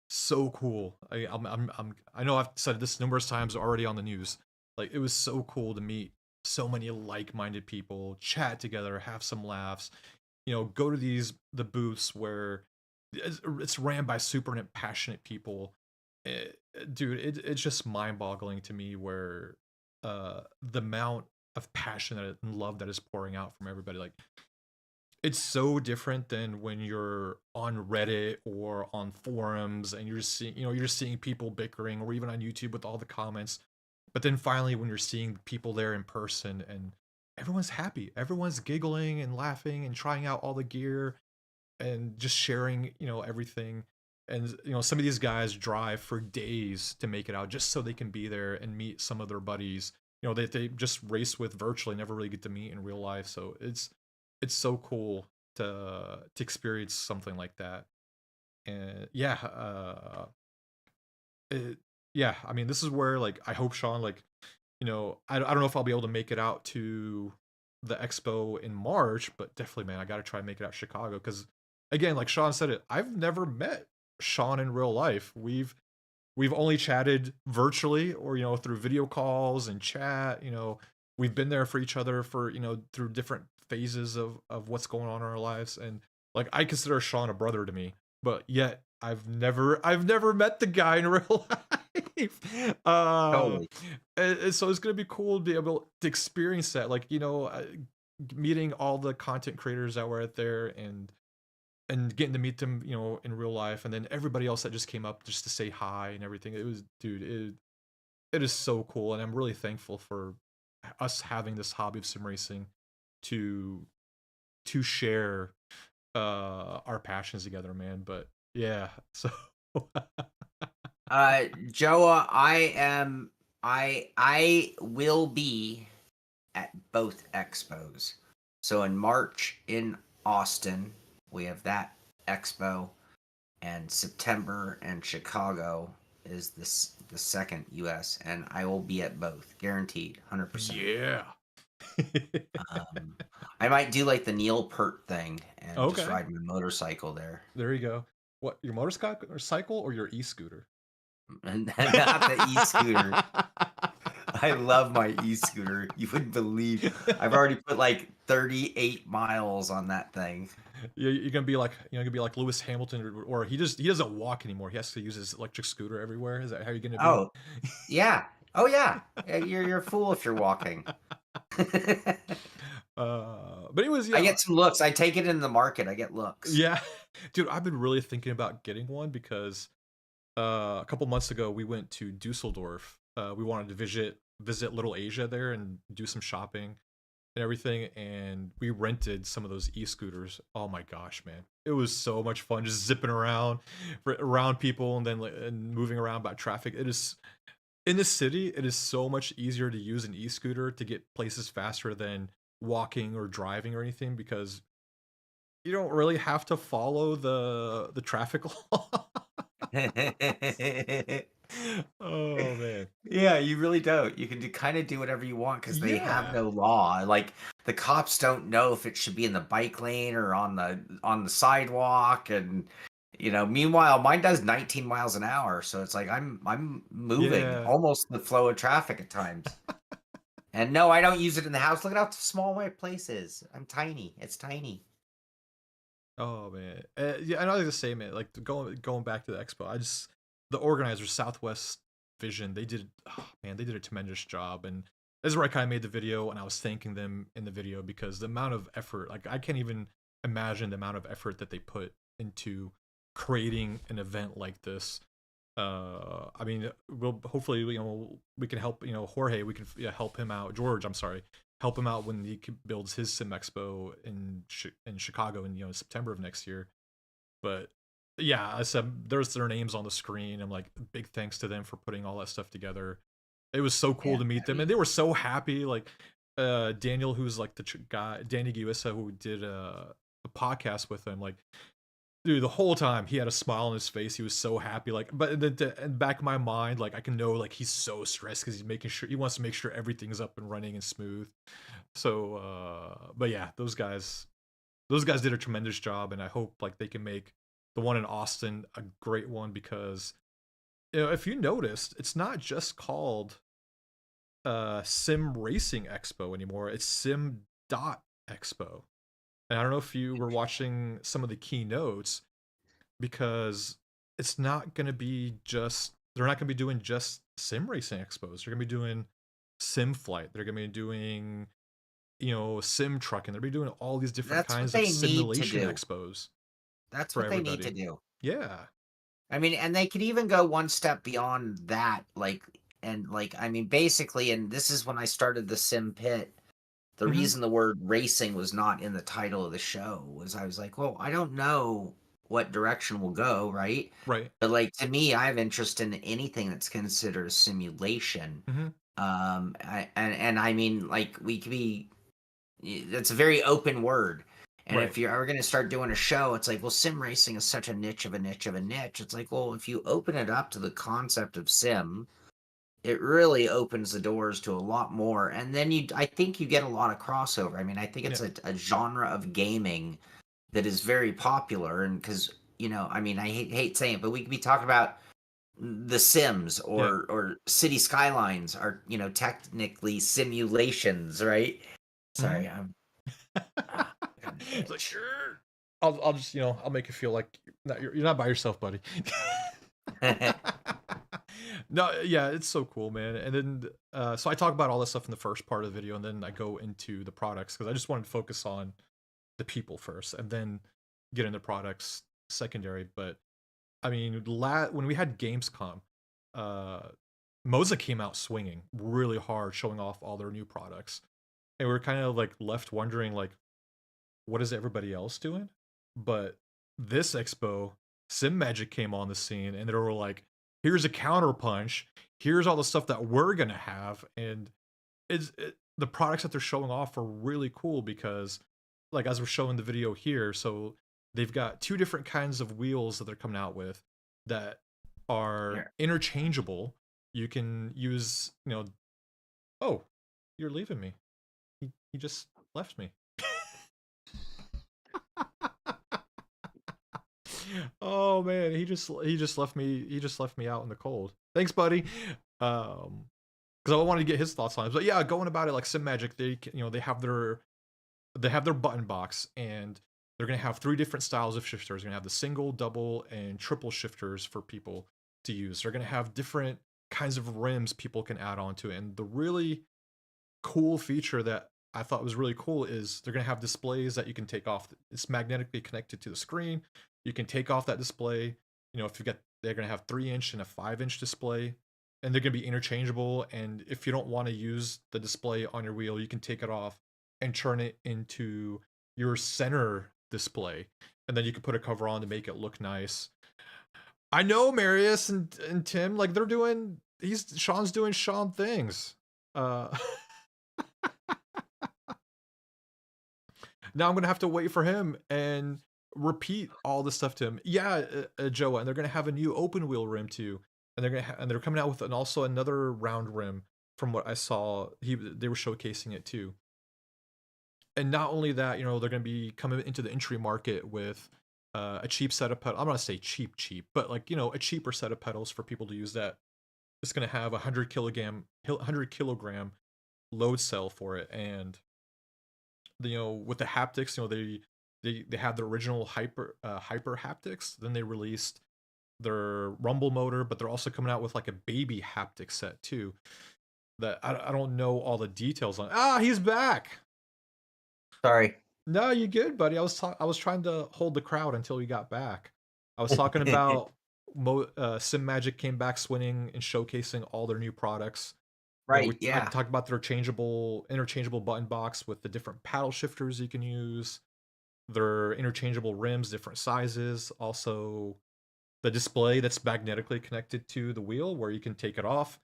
so cool. I know I've said this numerous times already on the news. Like it was so cool to meet so many like-minded people, chat together, have some laughs. Go to the booths where it's ran by super passionate people. Dude, it's just mind-boggling to me where the amount of passion and love that is pouring out from everybody. Like it's so different than when you're on Reddit or on forums and you're just seeing, you're just seeing people bickering, or even on YouTube with all the comments. But then finally, when you're seeing people there in person and everyone's happy, everyone's giggling and laughing and trying out all the gear and just sharing, everything. And, some of these guys drive for days to make it out just so they can be there and meet some of their buddies, that they just race with virtually, never really get to meet in real life. So it's it's so cool to experience something like that. And yeah, it, yeah, I mean, this is where like I hope Sean, like, I don't know if I'll be able to make it out to the expo in March, but definitely, man, I got to try and make it out to Chicago because, again, like Sean said it, I've never met Sean in real life. We've only chatted virtually or through video calls and chat. We've been there for each other for through different phases of what's going on in our lives, and like I consider Sean a brother to me, but yet I've never met the guy in real life. Totally. And so it's gonna be cool to be able to experience that, like meeting all the content creators that were out there and getting to meet them, in real life, and then everybody else that just came up just to say hi and everything. It was, dude, it is so cool, and I'm really thankful for us having this hobby of sim racing to share our passions together, man. But yeah, so Joa, I will be at both expos. So in March in Austin, we have that expo, and September in Chicago is the second US, and I will be at both, guaranteed, 100%. yeah. I might do like the Neil Peart thing and just Okay, ride my motorcycle there. there you go. What, your motorcycle or cycle or your e-scooter? And not the e-scooter. I love my e-scooter. You wouldn't believe. I've already put like 38 miles on that thing. You're gonna be like Lewis Hamilton, or he doesn't walk anymore. He has to use his electric scooter everywhere. Is that how you're gonna be? Oh, yeah. Oh, yeah. You're a fool if you're walking. But it was, I yeah, get some looks. I take it in the market. I get looks. yeah, dude. I've been really thinking about getting one because a couple months ago we went to Dusseldorf. We wanted to visit Little Asia there and do some shopping and everything, and we rented some of those e-scooters. Oh my gosh, man, it was so much fun just zipping around around people and then and moving around by traffic. It is, in the city, it is so much easier to use an e-scooter to get places faster than walking or driving or anything, because you don't really have to follow the traffic law. Oh man. Yeah, you really don't. You can kind of do whatever you want because they have Yeah. no law. Like the cops don't know if it should be in the bike lane or on the sidewalk, and meanwhile, mine does 19 miles an hour, so it's like I'm moving Yeah. almost the flow of traffic at times. And no, I don't use it in the house. Look at how small my place is. I'm tiny. It's tiny. Oh man. Yeah, I know the same, man. Like going back to the expo, the organizers, Southwest Vision, they did a tremendous job, and this is where I kind of made the video, and I was thanking them in the video because the amount of effort, like I can't even imagine the amount of effort that they put into creating an event like this. I mean, we'll hopefully, we can help, Jorge, we can, yeah, help him out. George, I'm sorry, help him out when he builds his Sim Expo in Chicago in September of next year. But yeah, I said there's their names on the screen. I'm like, big thanks to them for putting all that stuff together. It was so cool Yeah, to meet them, and they were so happy. Like Daniel, who's like the guy, Danny Guisa, who did a podcast with them, like, dude, the whole time he had a smile on his face. He was so happy. Like, but then in back of my mind, like I can know like he's so stressed because he wants to make sure everything's up and running and smooth. So, but yeah, those guys did a tremendous job, and I hope like they can make the one in Austin a great one, because if you noticed, it's not just called Sim Racing Expo anymore. It's Sim Dot Expo. And I don't know if you were watching some of the keynotes, because it's not going to be just, they're not going to be doing just sim racing expos. They're going to be doing sim flight. They're going to be doing, sim trucking. They're going to be doing all these different that's what kinds of they need to simulation do. expos That's for what they need everybody. to do. Yeah. I mean, and they could even go one step beyond that, I mean, basically, and this is when I started the Sim Pit. The Hmm. reason the word racing was not in the title of the show was I was like, well, I don't know what direction we'll go, right? Right. But like to me, I have interest in anything that's considered a simulation. Hmm. And I mean, like we could be, that's a very open word. And Right. if you're ever going to start doing a show, it's like, well, sim racing is such a niche of a niche of a niche. It's like, well, if you open it up to the concept of sim, it really opens the doors to a lot more. And then I think you get a lot of crossover. I mean, I think Yeah. it's a genre of gaming that is very popular. And because, I mean, I hate saying it, but we could be talking about the Sims Yeah. or City Skylines are, technically simulations, right? Hmm. Sorry, I'm a It's like, bitch. sure. I'll just I'll make you feel like you're not by yourself, buddy. No, yeah, it's so cool, man. And then so I talk about all this stuff in the first part of the video, and then I go into the products because I just wanted to focus on the people first, and then get into products secondary. But I mean, when we had Gamescom, uh, Moza came out swinging really hard, showing off all their new products, and we are kind of like left wondering, like, what is everybody else doing? But this expo, Sim Magic came on the scene, and they were like, "Here's a counterpunch. Here's all the stuff that we're gonna have," and the products that they're showing off are really cool because, like, as we're showing the video here, so they've got two different kinds of wheels that they're coming out with that are Here. interchangeable. You can use, oh, you're leaving me. He just left me. Oh man, he just left me out in the cold. Thanks, buddy. Because I wanted to get his thoughts on it. But yeah, going about it like Sim Magic, they have their button box, and they're gonna have three different styles of shifters. They're gonna have the single, double, and triple shifters for people to use. They're gonna have different kinds of rims people can add on to it. And the really cool feature that I thought was really cool is they're gonna have displays that you can take off. It's magnetically connected to the screen. You can take off that display. If you get, they're gonna have 3-inch and a 5-inch display, and they're gonna be interchangeable. And if you don't want to use the display on your wheel, you can take it off and turn it into your center display, and then you can put a cover on to make it look nice. I know Marius and Tim, like, they're doing. Sean's doing Sean things. Uh, Now I'm gonna have to wait for him and repeat all this stuff to him. Yeah, Joa, and they're gonna have a new open wheel rim too, and they're coming out with also another round rim. From what I saw, they were showcasing it too. And not only that, they're gonna be coming into the entry market with a cheap set of pedals. I'm not gonna say cheap, but like a cheaper set of pedals for people to use. That it's gonna have 100 kilogram load cell for it, and with the haptics, they had the original hyper haptics. Then they released their rumble motor, but they're also coming out with like a baby haptic set too. That I don't know all the details on. He's back. Sorry. No, you good, buddy. I was trying to hold the crowd until you got back. I was talking about Sim Magic came back swinging and showcasing all their new products. Right, I yeah. talked about their interchangeable button box with the different paddle shifters you can use, their interchangeable rims, different sizes, also the display that's magnetically connected to the wheel where you can take it off.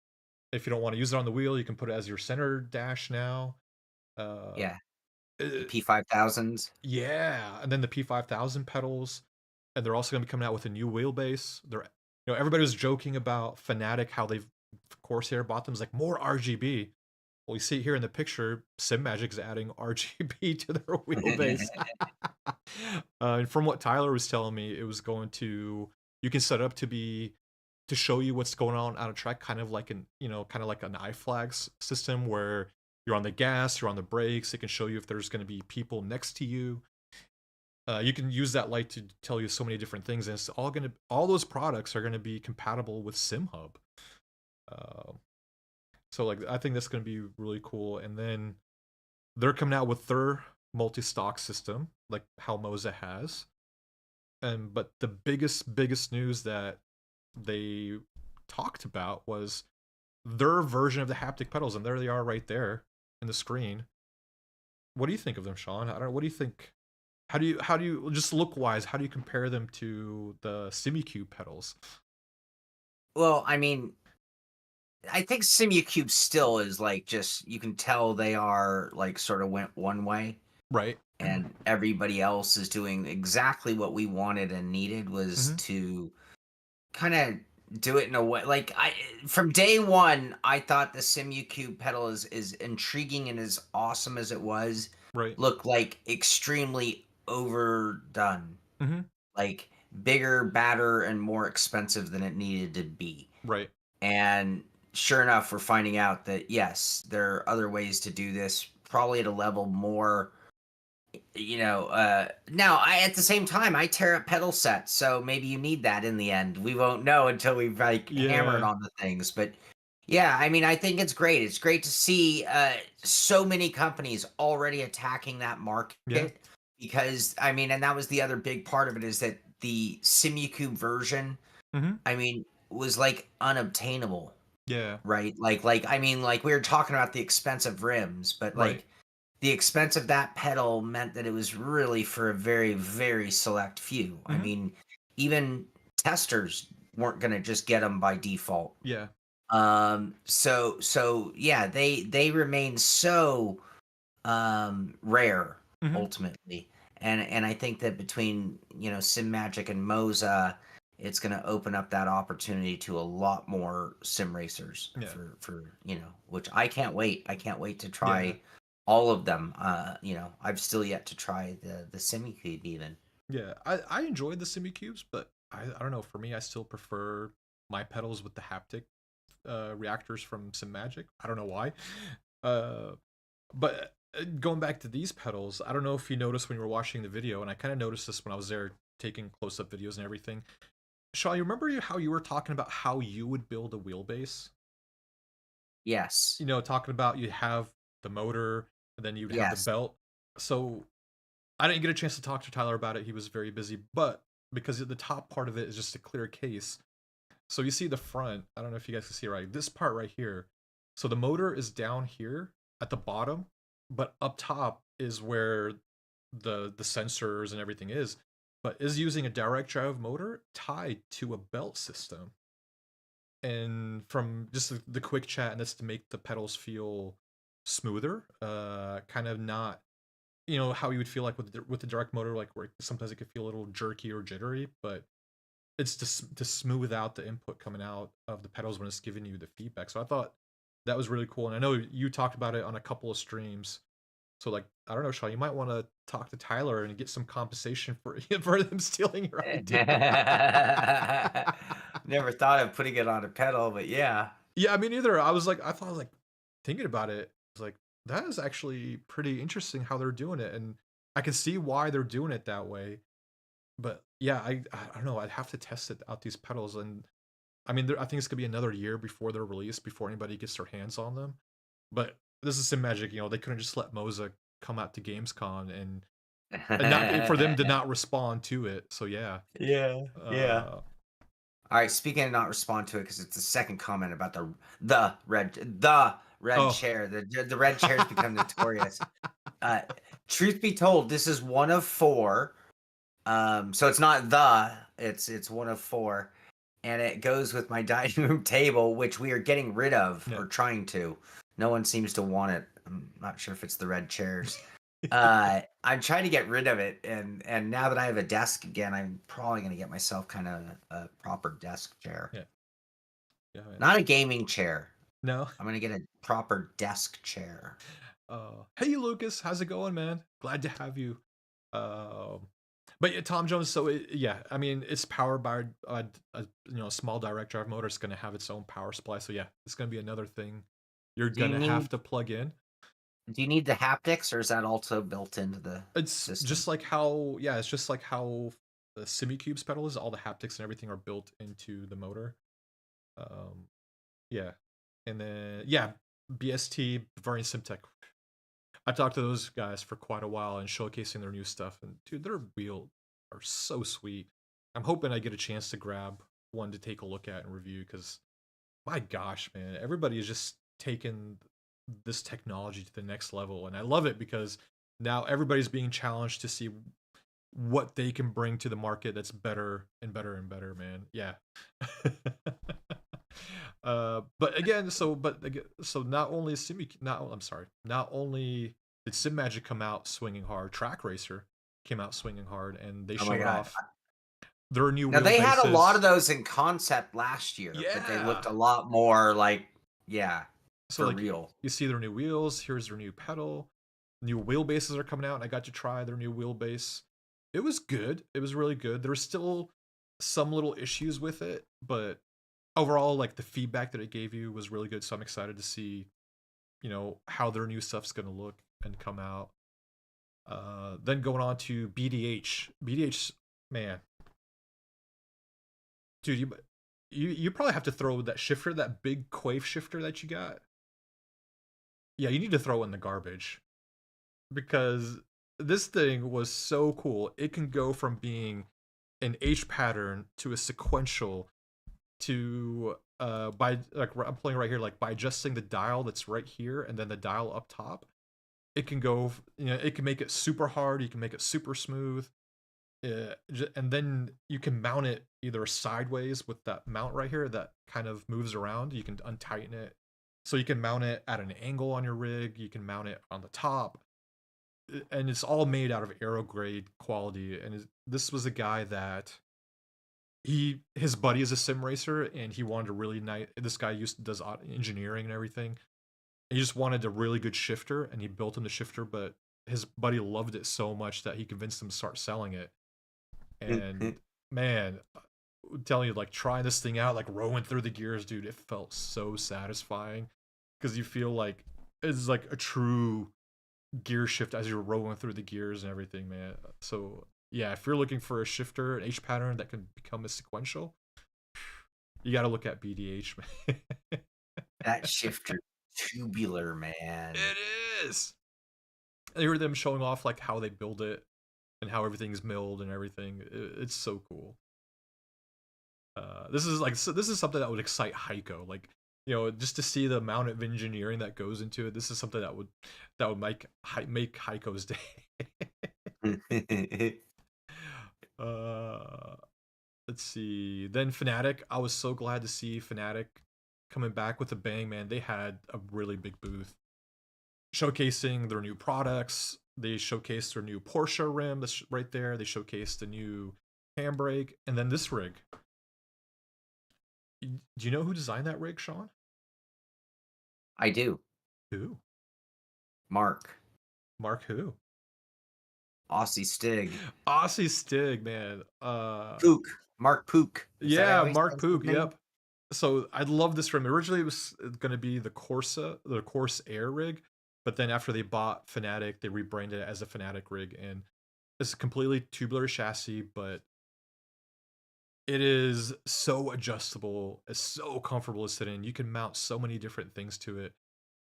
If you don't want to use it on the wheel, you can put it as your center dash now. Uh, Yeah. uh, The P5000s. yeah, and then the P5000 pedals, and they're also going to be coming out with a new wheelbase. Everybody was joking about Fnatic, how they've Corsair bought them, is like more RGB. Well, you see here in the picture, Sim Magic's adding RGB to their wheelbase. And from what Tyler was telling me, it was going to you can set up to show you what's going on a track, kind of like an iFlags system where you're on the gas, you're on the brakes. It can show you if there's going to be people next to you. You can use that light to tell you so many different things, and it's all those products are gonna be compatible with SimHub. Uh, so like I think that's gonna be really cool. And then they're coming out with their multi-stock system, like how Moza has. But the biggest news that they talked about was their version of the haptic pedals, and there they are right there in the screen. What do you think of them, Sean? I don't know. What do you think? How do you just look wise? How do you compare them to the SimiCube pedals? Well, I mean, I think SimuCube still is like just you can tell they are like sort of went one way. Right. and everybody else is doing exactly what we wanted and needed, was Mm-hmm. to kind of do it in a way like I from day one I thought the SimuCube pedal is intriguing, and as awesome as it was, Right. looked like extremely overdone, Mm-hmm. like bigger, badder, and more expensive than it needed to be. Right. And sure enough, we're finding out that yes, there are other ways to do this, probably at a level more, now I at the same time I tear up pedal sets, so maybe you need that in the end. We won't know until we've like hammered Yeah. on the things. But yeah, I mean, I think it's great. It's great to see so many companies already attacking that Yeah. market, because I mean, and that was the other big part of it, is that the SimuCube version, Mm-hmm. I mean, was like unobtainable, Yeah. right? Like I mean, like we were talking about the expensive rims, but Right. like the expense of that pedal meant that it was really for a very, very select few. I Mm-hmm. mean, even testers weren't going to just get them by default. Yeah. So yeah, they remain so rare Mm-hmm. ultimately. And I think that between, Sim Magic and Moza, it's going to open up that opportunity to a lot more sim racers Yeah. for which I can't wait. I can't wait to Yeah. try all of them. I've still yet to try the SimiCube even. Yeah. I enjoyed the SimuCubes, but I don't know. For me, I still prefer my pedals with the haptic reactors from Sim Magic. I don't know why. Uh, but going back to these pedals, I don't know if you noticed when you were watching the video, and I kind of noticed this when I was there taking close-up videos and everything. Shaw, you remember how you were talking about how you would build a wheelbase? Yes. Talking about you have the motor, and then you'd have the Yes. belt. So I didn't get a chance to talk to Tyler about it. He was very busy, but because the top part of it is just a clear case. So you see the front. I don't know if you guys can see it right. This part right here. So the motor is down here at the bottom, but up top is where the sensors and everything is. But is using a direct drive motor tied to a belt system. And from just the quick chat, and that's to make the pedals feel smoother, kind of not how you would feel like with the direct motor, like where sometimes it could feel a little jerky or jittery, but it's to smooth out the input coming out of the pedals when it's giving you the feedback. So I thought that was really cool, and I know you talked about it on a couple of streams. So like I don't know, Shaw, you might want to talk to Tyler and get some compensation for for them stealing your idea. Never thought of putting it on a pedal, but yeah. Yeah, I mean, either I thought like thinking about it, I was like that is actually pretty interesting how they're doing it, and I can see why they're doing it that way. But yeah, I don't know. I'd have to test it out these pedals, and I mean, I think it's gonna be another year before they're released, before anybody gets their hands on them. But this is Sim Magic, they couldn't just let Moza come out to Gamescom and not for them to not respond to it. So yeah, Yeah, yeah. uh, All right, speaking of not respond to it, because it's the second comment about the red oh chair. The red chair's become notorious. Uh, Truth be told, this is one of four. So it's not it's one of four, and it goes with my dining room table, which we are getting rid of, yeah, or trying to. No one seems to want it. I'm not sure if it's the red chairs. I'm trying to get rid of it, and now that I have a desk again, I'm probably gonna get myself kind of a proper desk chair. yeah, yeah, man. Not a gaming chair. No. I'm gonna get a proper desk chair. Hey Lucas, how's it going, man? Glad to have you. Um, but yeah, Tom Jones. So yeah, I mean, it's powered by a small direct drive motor. It's gonna have its own power supply. So yeah, it's gonna be another thing you're Do you gonna have need to plug in. do you need the haptics, or is that also built into the It's system? just like how it's just like how the SimiCube's pedal is. All the haptics and everything are built into the motor. Um, yeah, and then yeah, BST Bavarian Simtech. I talked to those guys for quite a while and showcasing their new stuff, and dude, their wheels are so sweet. I'm hoping I get a chance to grab one to take a look at and review because, my gosh, man, everybody is just taking this technology to the next level, and I love it because now everybody's being challenged to see what they can bring to the market that's better and better and better, man. Yeah. But again, so not only not I'm sorry, not only did Sim Magic come out swinging hard? Track Racer came out swinging hard, and they Oh my showed god. off their new Now they had a lot of wheelbases. those in concept last year, but they Yeah. looked a lot more like, yeah, So for like real. you see their new wheels. Here's their new pedal. New wheelbases are coming out, and I got to try their new wheelbase. It was good. It was really good. There were still some little issues with it, but overall, like the feedback that it gave you was really good. So I'm excited to see, how their new stuff's gonna look and come out. Then going on to BDH. BDH, man, dude, you probably have to throw that shifter, that big Quave shifter that you got. Yeah, you need to throw it in the garbage because this thing was so cool. It can go from being an H pattern to a sequential to by like I'm playing right here, like by adjusting the dial that's right here and then the dial up top, it can go, it can make it super hard, you can make it super smooth, and then you can mount it either sideways with that mount right here that kind of moves around. You can untighten it, so you can mount it at an angle on your rig. You can mount it on the top, and it's all made out of aero grade quality. And this was a guy that his buddy is a sim racer, and he wanted a really nice. This guy does engineering and everything. He just wanted a really good shifter, and he built him the shifter. But his buddy loved it so much that he convinced him to start selling it. And man, I'm telling you, like trying this thing out, like rolling through the gears, dude, it felt so satisfying because you feel like it's like a true gear shift as you're rolling through the gears and everything, man. So yeah, if you're looking for a shifter, an H pattern that can become a sequential, you got to look at BDH, man. That shifter tubular, man. It is. I hear them showing off like how they build it and how everything's milled and everything. It's so cool. This is something that would excite Heiko, like just to see the amount of engineering that goes into it. This is something that would make Heiko's day. uh, let's see. Then Fnatic, I was so glad to see Fnatic coming back with a bang, man. They had a really big booth showcasing their new products. They showcased their new Porsche rim that's right there. They showcased the new handbrake, and then this rig. Do you know who designed that rig, Shaun? I do. Who? Mark. Mark who? Aussie Stig. Aussie Stig, man. Pook. Mark Pook. Yeah, Mark Pook. Yep. So I love this rim. Originally, it was going to be the Corsa Air rig, but then after they bought Fnatic, they rebranded it as a Fnatic rig, and it's a completely tubular chassis, but it is so adjustable. It's so comfortable to sit in. You can mount so many different things to it.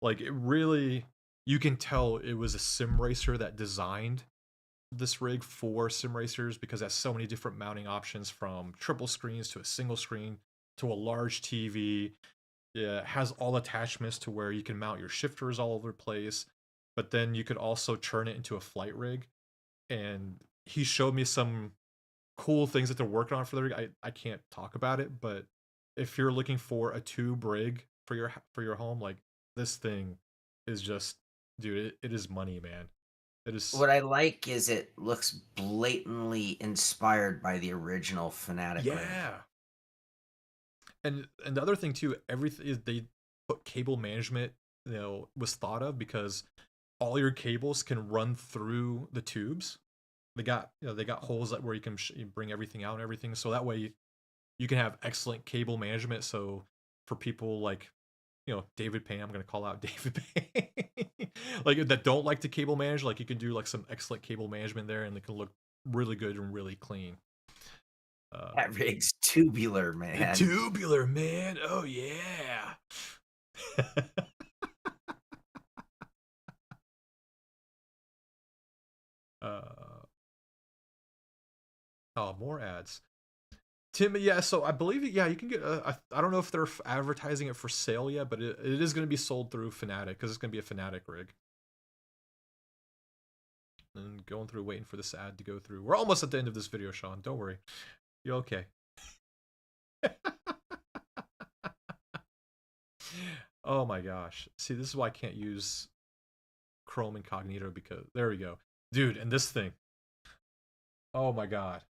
Like it really, you can tell it was a sim racer that designed this rig for sim racers because it has so many different mounting options, from triple screens to a single screen to a large TV. Yeah, it has all attachments to where you can mount your shifters all over the place, but then you could also turn it into a flight rig. And he showed me some cool things that they're working on for the rig. I can't talk about it, but if you're looking for a tube rig for your home, like this thing is just, dude, it is money, man. It is. What I like is it looks blatantly inspired by the original Fnatic rig. Yeah. And the other thing too, everything is they put cable management, was thought of because all your cables can run through the tubes. They got holes where you can bring everything out and everything, so that way you can have excellent cable management. So for people like David Payne, I'm gonna call out David Payne, like that don't like to cable manage, like you can do like some excellent cable management there, and it can look really good and really clean. That rig's tubular, man. Tubular, man. Oh yeah. Oh, more ads. Tim, yeah, so I believe it. Yeah, you can get. I don't know if they're advertising it for sale yet, but it is going to be sold through Fnatic because it's going to be a Fnatic rig. And going through, waiting for this ad to go through. We're almost at the end of this video, Shaun. Don't worry, you're okay. Oh my gosh! See, this is why I can't use Chrome Incognito because there we go, dude. And this thing, oh my god,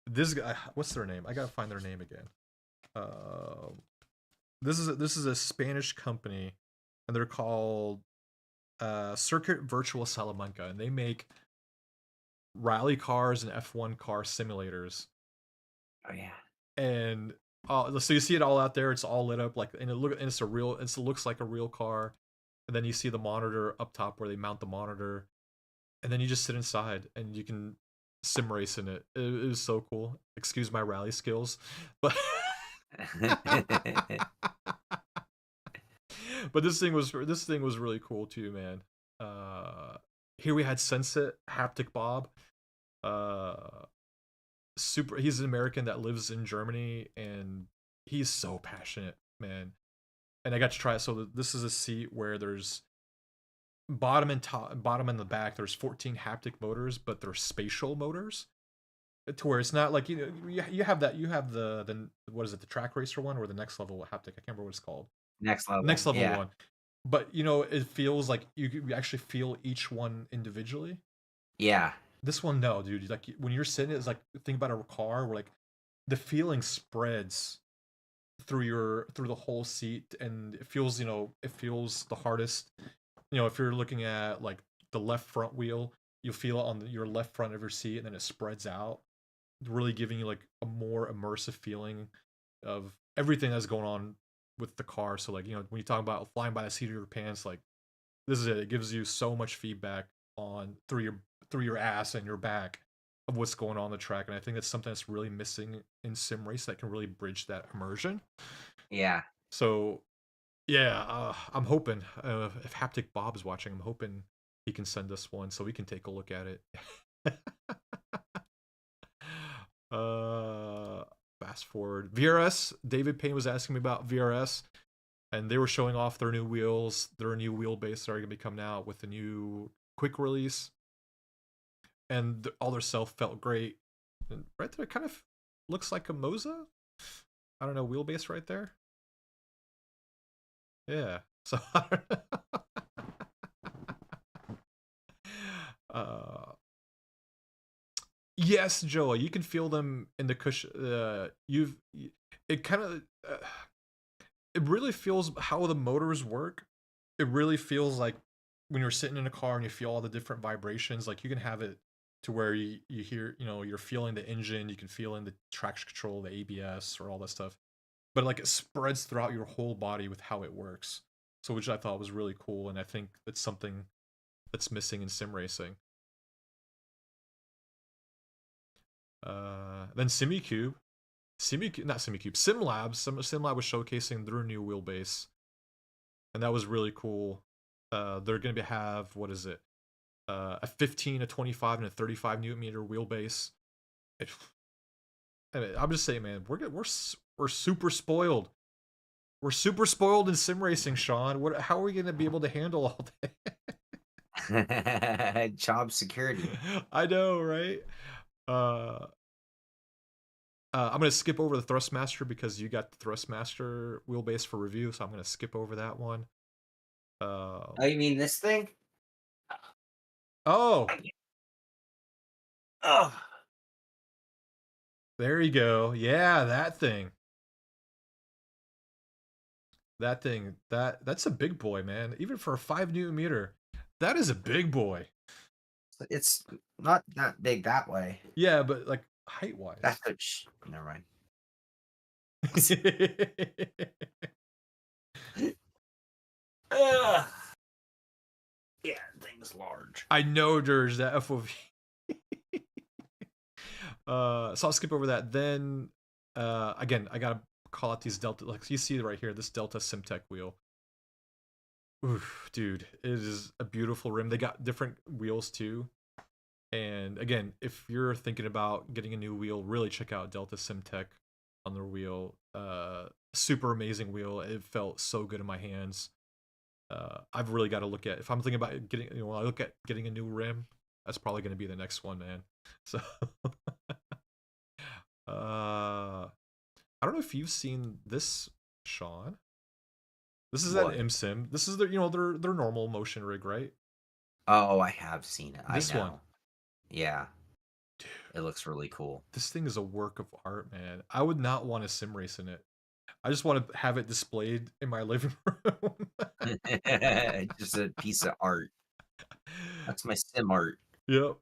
this guy, what's their name? I gotta find their name again. This is a Spanish company, and they're called Circuit Virtual Salamanca, and they make rally cars and F1 car simulators. Oh yeah. And so you see it all out there. It's all lit up like, and it looks like a real car. And then you see the monitor up top where they mount the monitor, and then you just sit inside and you can sim race in it. It was so cool. Excuse my rally skills, but but this thing was really cool too, man. Here we had Sunset Haptic Bob. He's an American that lives in Germany, and he's so passionate, man. And I got to try it. So this is a seat where there's bottom and the back. There's 14 haptic motors, but they're spatial motors. To where it's not like, you have the what is it, the track racer one or the next level haptic? I can't remember what it's called. Next level. Yeah. One. But it feels like you actually feel each one individually. Yeah. This one, no, dude. Like when you're sitting, it's like, think about a car where like the feeling spreads through the whole seat, and it feels the hardest. If you're looking at like the left front wheel, you'll feel it on your left front of your seat, and then it spreads out, really giving you like a more immersive feeling of everything that's going on with the car. So like, when you talk about flying by the seat of your pants, like this is it. It gives you so much feedback on through your ass and your back of what's going on the track. And I think that's something that's really missing in sim race that can really bridge that immersion. Yeah. So yeah, I'm hoping if Haptic Bob is watching, I'm hoping he can send us one so we can take a look at it. Fast forward. VRS, David Payne was asking me about VRS, and they were showing off their new wheels, their new wheelbase that are going to be coming out with the new quick release. And all their self felt great. And right there, it kind of looks like a Moza. I don't know, wheelbase right there. Yeah. So I don't know. Yes, Joa, you can feel them in the cushion. It kind of, it really feels how the motors work. It really feels like when you're sitting in a car and you feel all the different vibrations. Like you can have it to where you hear, you're feeling the engine, you can feel in the traction control, the ABS, or all that stuff. But like it spreads throughout your whole body with how it works. So which I thought was really cool, and I think that's something that's missing in sim racing. Then SimLab was showcasing their new wheelbase, and that was really cool. They're going to have, what is it, a 15, a 25, and a 35 newton meter wheelbase. I'm just saying, man, we're super spoiled. We're super spoiled in sim racing, Shaun. How are we going to be able to handle all that? Job security. I know, right? I'm gonna skip over the Thrustmaster because you got the Thrustmaster wheelbase for review, so I'm gonna skip over that one. Oh, you mean this thing? Oh, oh, there you go. Yeah, that thing. That's a big boy, man. Even for a 5 newton meter, that is a big boy. It's not that big that way. Yeah, but like height wise. That's what. Never mind. Yeah, thing's large. I know there's that FOV. So I'll skip over that. Then again, I gotta call out these Delta. Like you see right here, this Delta Simtech wheel. Oof, dude, it is a beautiful rim. They got different wheels too. And again, if you're thinking about getting a new wheel, really check out Delta Simtech on their wheel. Super amazing wheel. It felt so good in my hands. I've really got to look at, if I'm thinking about getting, when I look at getting a new rim, that's probably going to be the next one, man. So, I don't know if you've seen this, Shaun. This is an ImSim. This is their, their normal motion rig, right? Oh, I have seen it. I This one, know. Yeah, dude, it looks really cool. this thing is a work of art, man. I would not want to sim race in it. I just want to have it displayed in my living room. Just a piece of art. That's my sim art. Yep.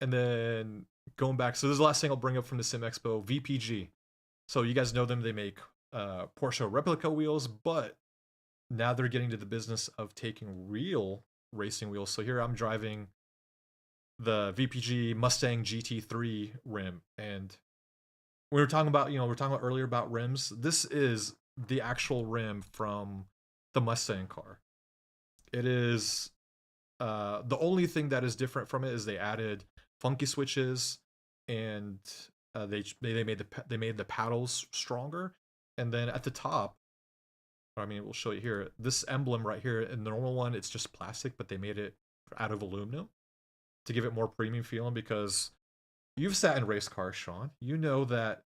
And then going back, so this is the last thing I'll bring up from the Sim Expo, VPG. So you guys know them, they make Porsche replica wheels, but now they're getting to the business of taking real racing wheels. So here I'm driving the VPG Mustang GT3 rim, and we were talking about, we were talking about earlier about rims. This is the actual rim from the Mustang car. It is the only thing that is different from it is they added funky switches, and they made the paddles stronger, and then at the top, I mean, we'll show you here. This emblem right here, in the normal one, it's just plastic, but they made it out of aluminum to give it more premium feeling. Because you've sat in race cars, Shaun. You know that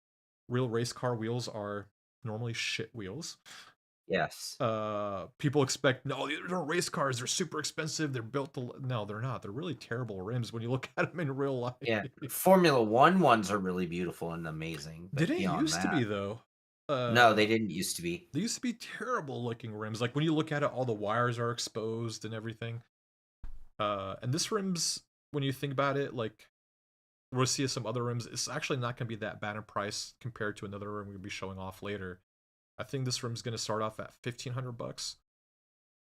real race car wheels are normally shit wheels. Yes. People expect, no, these are race cars, they're super expensive, they're built to, no, they're not, they're really terrible rims when you look at them in real life. Yeah. Formula One ones are really beautiful and amazing, They but didn't beyond used to that, be though. no, they uh didn't used to be. they used to be terrible looking rims, like when you look at it, all the wires are exposed and everything. And this rim's, when you think about it, like we'll see some other rims, it's actually not going to be that bad in price compared to another rim we'll be showing off later. I think this rim's going to start off at $1,500,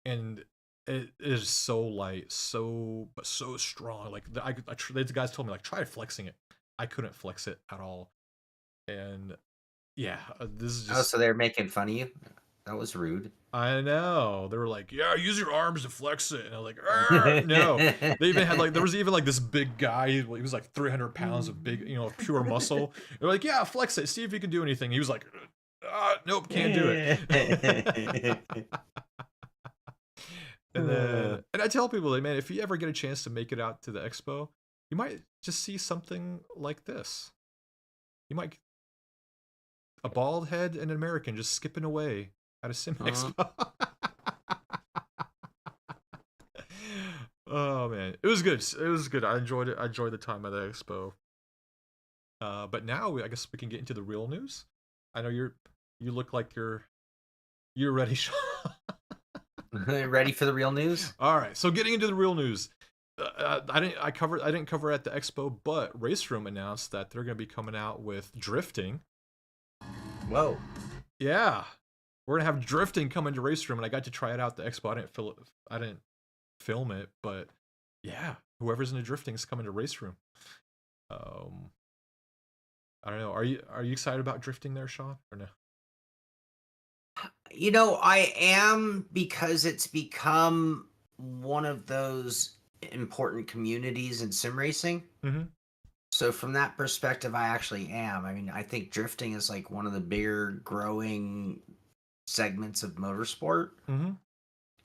and it is so light, so strong. Like the guys told me, like, try flexing it. I couldn't flex it at all, and yeah, this is Oh, just. so they're making fun of you? That was rude. I know, they were like, yeah, use your arms to flex it, and I'm like, no. They even had, like, there was even like this big guy. He was like 300 pounds of big, pure muscle. They're like, yeah, flex it, see if you can do anything. He was like, nope, can't do it. And I tell people, like, man, if you ever get a chance to make it out to the expo, you might just see something like this. You might a bald head and an American just skipping away at a sim expo. Oh man, it was good. It was good. I enjoyed it. I enjoyed the time at the expo. But now I guess we can get into the real news. I know you look like you're ready, Shaun. Ready for the real news? All right, so getting into the real news, I didn't cover at the expo, but Race Room announced that they're going to be coming out with drifting. Whoa. Yeah, we're gonna have drifting coming to Race Room, and I got to try it out at the expo. I didn't film it, but yeah, whoever's into drifting is coming to Race Room. I don't know. Are you excited about drifting there, Shaun, or no? You know, I am, because it's become one of those important communities in sim racing. Mm-hmm. So from that perspective, I actually am. I mean, I think drifting is like one of the bigger growing segments of motorsport. Mm-hmm.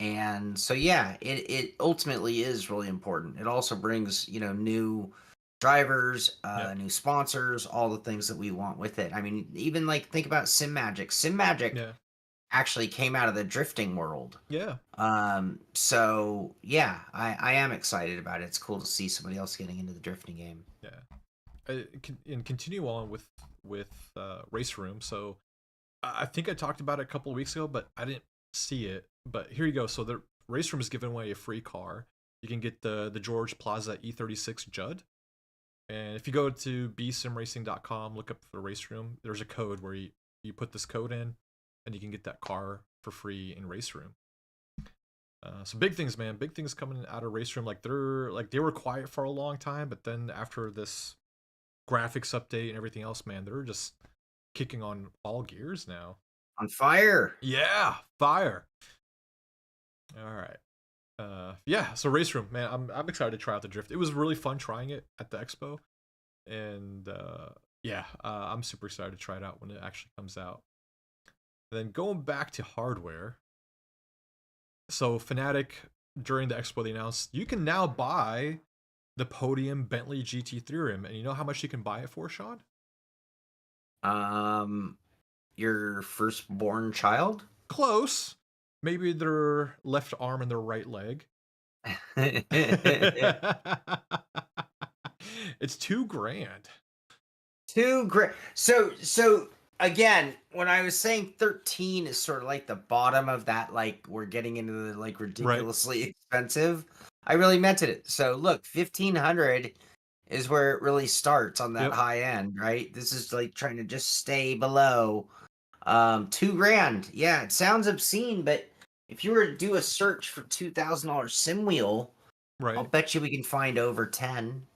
And so yeah, it ultimately is really important. It also brings, new drivers, Yeah. new sponsors, all the things that we want with it. I mean, even like think about Sim Magic. Sim Magic Yeah. actually came out of the drifting world. Yeah. So yeah, I am excited about it. It's cool to see somebody else getting into the drifting game. Yeah. And continue on with Race Room. So I think I talked about it a couple of weeks ago, but I didn't see it. But here you go. So the Race Room is giving away a free car. You can get the George Plaza E36 Judd. And if you go to bsimracing.com, look up the Race Room, there's a code where you put this code in, and you can get that car for free in Race Room. So big things, man. Big things coming out of Race Room. Like they were quiet for a long time, but then after this graphics update and everything else, man, they're just kicking on all gears now. On fire. Yeah, fire. All right. Yeah, so Race Room, man, I'm excited to try out the drift. It was really fun trying it at the expo, and yeah, I'm super excited to try it out when it actually comes out. And then going back to hardware, so Fnatic, during the expo, they announced you can now buy the Podium Bentley GT3 rim, and you know how much you can buy it for, Shaun? Your firstborn child? Close. Maybe their left arm and their right leg. It's 2 grand. 2 grand. So again, when I was saying 13 is sort of like the bottom of that, like we're getting into the like Right. ridiculously expensive, I really meant it. So look, 1500 is where it really starts on that Yep. high end, right? This is like trying to just stay below 2 grand. Yeah, it sounds obscene, but if you were to do a search for $2,000 sim wheel, I'll Right. bet you we can find over 10.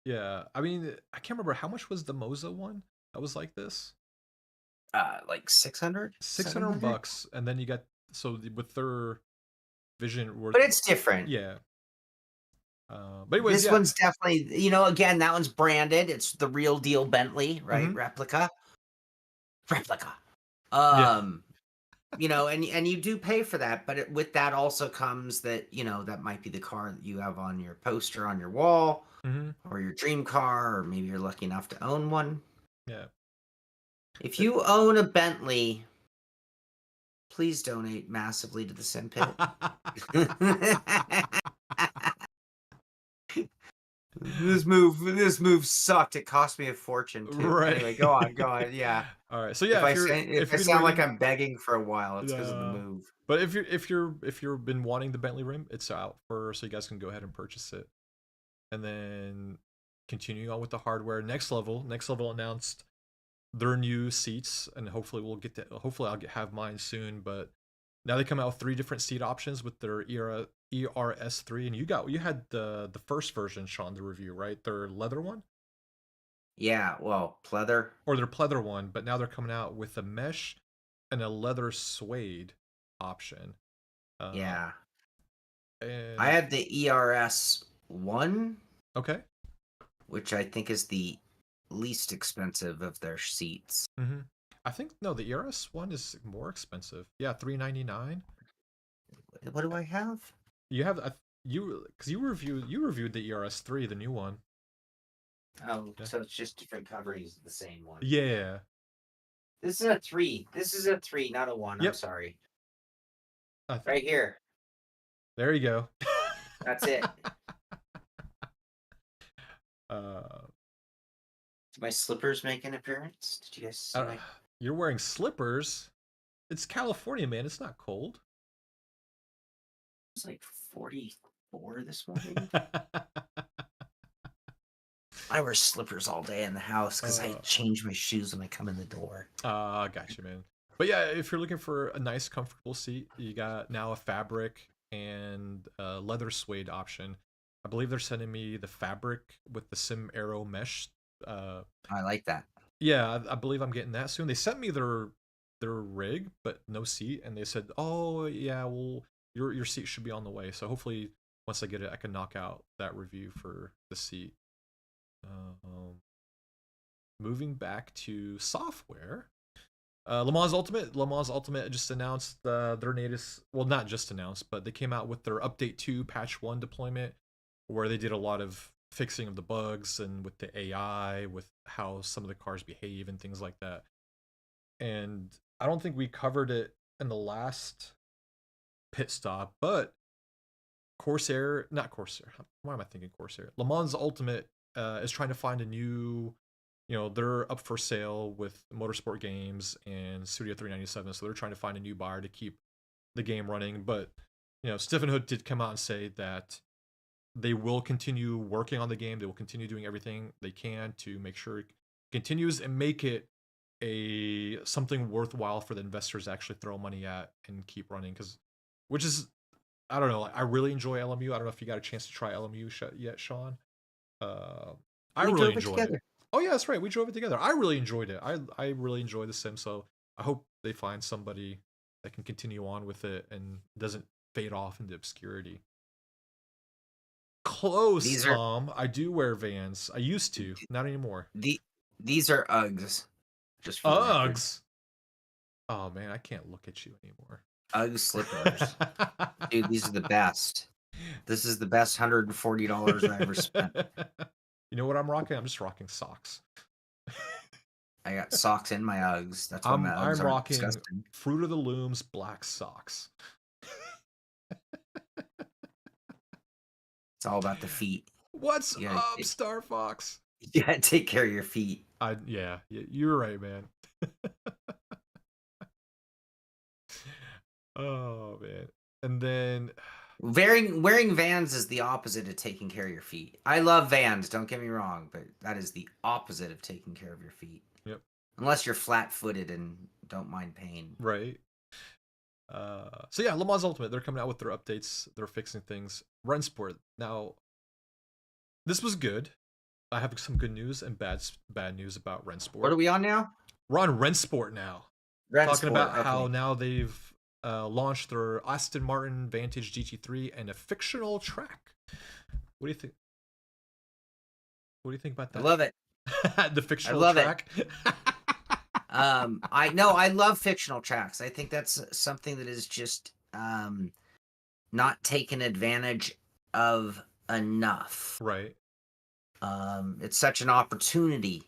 Yeah. I mean, I can't remember how much was the Moza one that was like this. Like 600, 600 700. bucks, and then you got with their vision worth. But it's different. Yeah. But anyways, This yeah. one's definitely, again, that one's branded. It's the real deal Bentley, right? Mhm. Replica. Replica. Yeah. And you do pay for that, but with that also comes that, that might be the car that you have on your poster on your wall Mhm. or your dream car, or maybe you're lucky enough to own one. Yeah. If you own a Bentley, please donate massively to the Sim Pit. This move sucked. It cost me a fortune too. Right. Anyway, go on. Yeah. All right. So If yeah, I say if if I you've been sound like waiting, I'm begging for a while, it's because of the uh, move. but if you've been wanting the Bentley rim, it's out so you guys can go ahead and purchase it. And then continuing on with the hardware, Next Level announced their new seats, and hopefully hopefully have mine soon. But now they come out with 3 different seat options with their ERS3, and you had the first version, Sean, the review, right? Their leather one Yeah, well, pleather. or their pleather one, but now they're coming out with a mesh and a leather suede option. Uh, Yeah. I and have the ERS1, okay. which I think is the least expensive of their seats. Mm-hmm. I think no, the ERS one is more expensive. Yeah, $399. What do I have? You have because you reviewed the ERS3, the new one. Oh, Yeah. so it's just different coverings of the same one. Yeah. This is a 3. This is a 3, not a 1. I'm Yep. sorry. I th- Right here. there you go. That's it. uh, Did my slippers make an appearance? Did you guys see uh, my... you're wearing slippers. It's California, man. It's not cold. It was like 44 this morning. I wear slippers all day in the house because I change my shoes when I come in the door. Gotcha, man. But yeah, if you're looking for a nice, comfortable seat, you got now a fabric and a leather suede option. I believe they're sending me the fabric with the Sim Aero mesh. I like that. Yeah, I believe I'm getting that soon. They sent me their rig, but no seat, and they said, "Oh yeah, well your seat should be on the way." So hopefully, once I get it, I can knock out that review for the seat. Um, moving back to software, Le Mans Ultimate just announced their latest. Well, not just announced, but they came out with their update 2 patch 1 deployment, where they did a lot of fixing of the bugs and with the AI, with how some of the cars behave and things like that. And I don't think we covered it in the last pit stop, but Corsair, not Corsair. Why am I thinking Corsair? Le Mans Ultimate is trying to find a new, they're up for sale with Motorsport Games and Studio 397, so they're trying to find a new buyer to keep the game running. But Stephen Hood did come out and say that they will continue working on the game. They will continue doing everything they can to make sure it continues and make it something worthwhile for the investors to actually throw money at and keep running. Which is, I don't know. I really enjoy LMU. I don't know if you got a chance to try LMU yet, Sean. I We really drove it enjoyed it. together. Oh yeah, that's right. We drove it together. I really enjoyed it. I really enjoy the sim. So I hope they find somebody that can continue on with it and doesn't fade off into obscurity. Close, These are Tom. I do wear Vans. I used to, not anymore. these are Uggs. Just for the record. Uggs. Oh man, I can't look at you anymore. Ugg slippers. Dude, these are the best. This is the best $140 I ever spent. You know what I'm rocking? I'm just rocking socks. I got socks in my Uggs. That's why my I'm Uggs aren't rocking disgusting. Fruit of the Looms black socks. It's all about the feet. What's You up, Star Fox? gotta take care of your feet. Yeah, you're right, man. Oh man. And then Wearing Vans is the opposite of taking care of your feet. I love Vans, don't get me wrong, but that is the opposite of taking care of your feet. yep, Unless you're flat-footed and don't mind pain. right. So yeah, Le Mans Ultimate, they're coming out with their updates, they're fixing things. Rensport. Now, this was good. I have some good news and bad news about Rensport. What are we on now? We're on Rensport now. Talking about how now they've launched their Aston Martin Vantage GT3 and a fictional track. What do you think? What do you think about that? I love it. The fictional love it. track. I love fictional tracks. I think that's something that is just not taken advantage of enough. Right. It's such an opportunity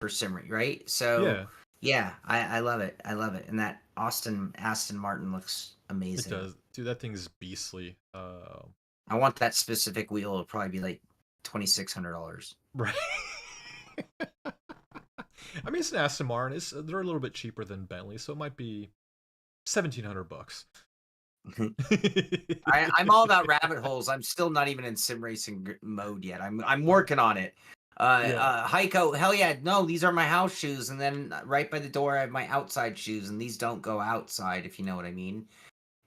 for Simracing, right? So Yeah, I love it. I love it. And that Aston Martin looks amazing. it does. Dude, that thing is beastly. I want that specific wheel. It'll probably be like $2,600. Right. I mean, it's an Aston Martin. They're a little bit cheaper than Bentley, so it might be $1,700. I'm all about rabbit holes. I'm still not even in sim racing mode yet. I'm working on it. Heiko, hell yeah, no, these are my house shoes, and then right by the door I have my outside shoes, and these don't go outside, if you know what I mean.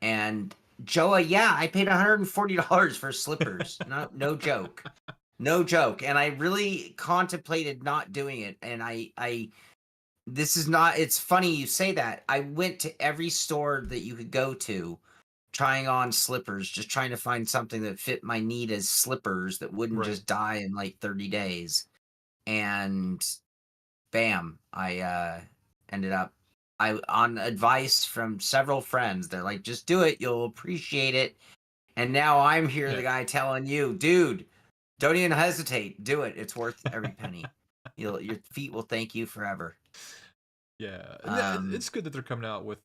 And Joa, yeah, I paid $140 for slippers. No joke. No joke. And I really contemplated not doing it. And this is not, it's funny you say that. I went to every store that you could go to trying on slippers, just trying to find something that fit my need as slippers that wouldn't just die in like 30 days. And bam, I ended up, on advice from several friends, they're like, just do it. You'll appreciate it. And now I'm here, the guy telling you, dude, don't even hesitate. Do it. It's worth every penny. Your feet will thank you forever. Yeah, it's good that they're coming out with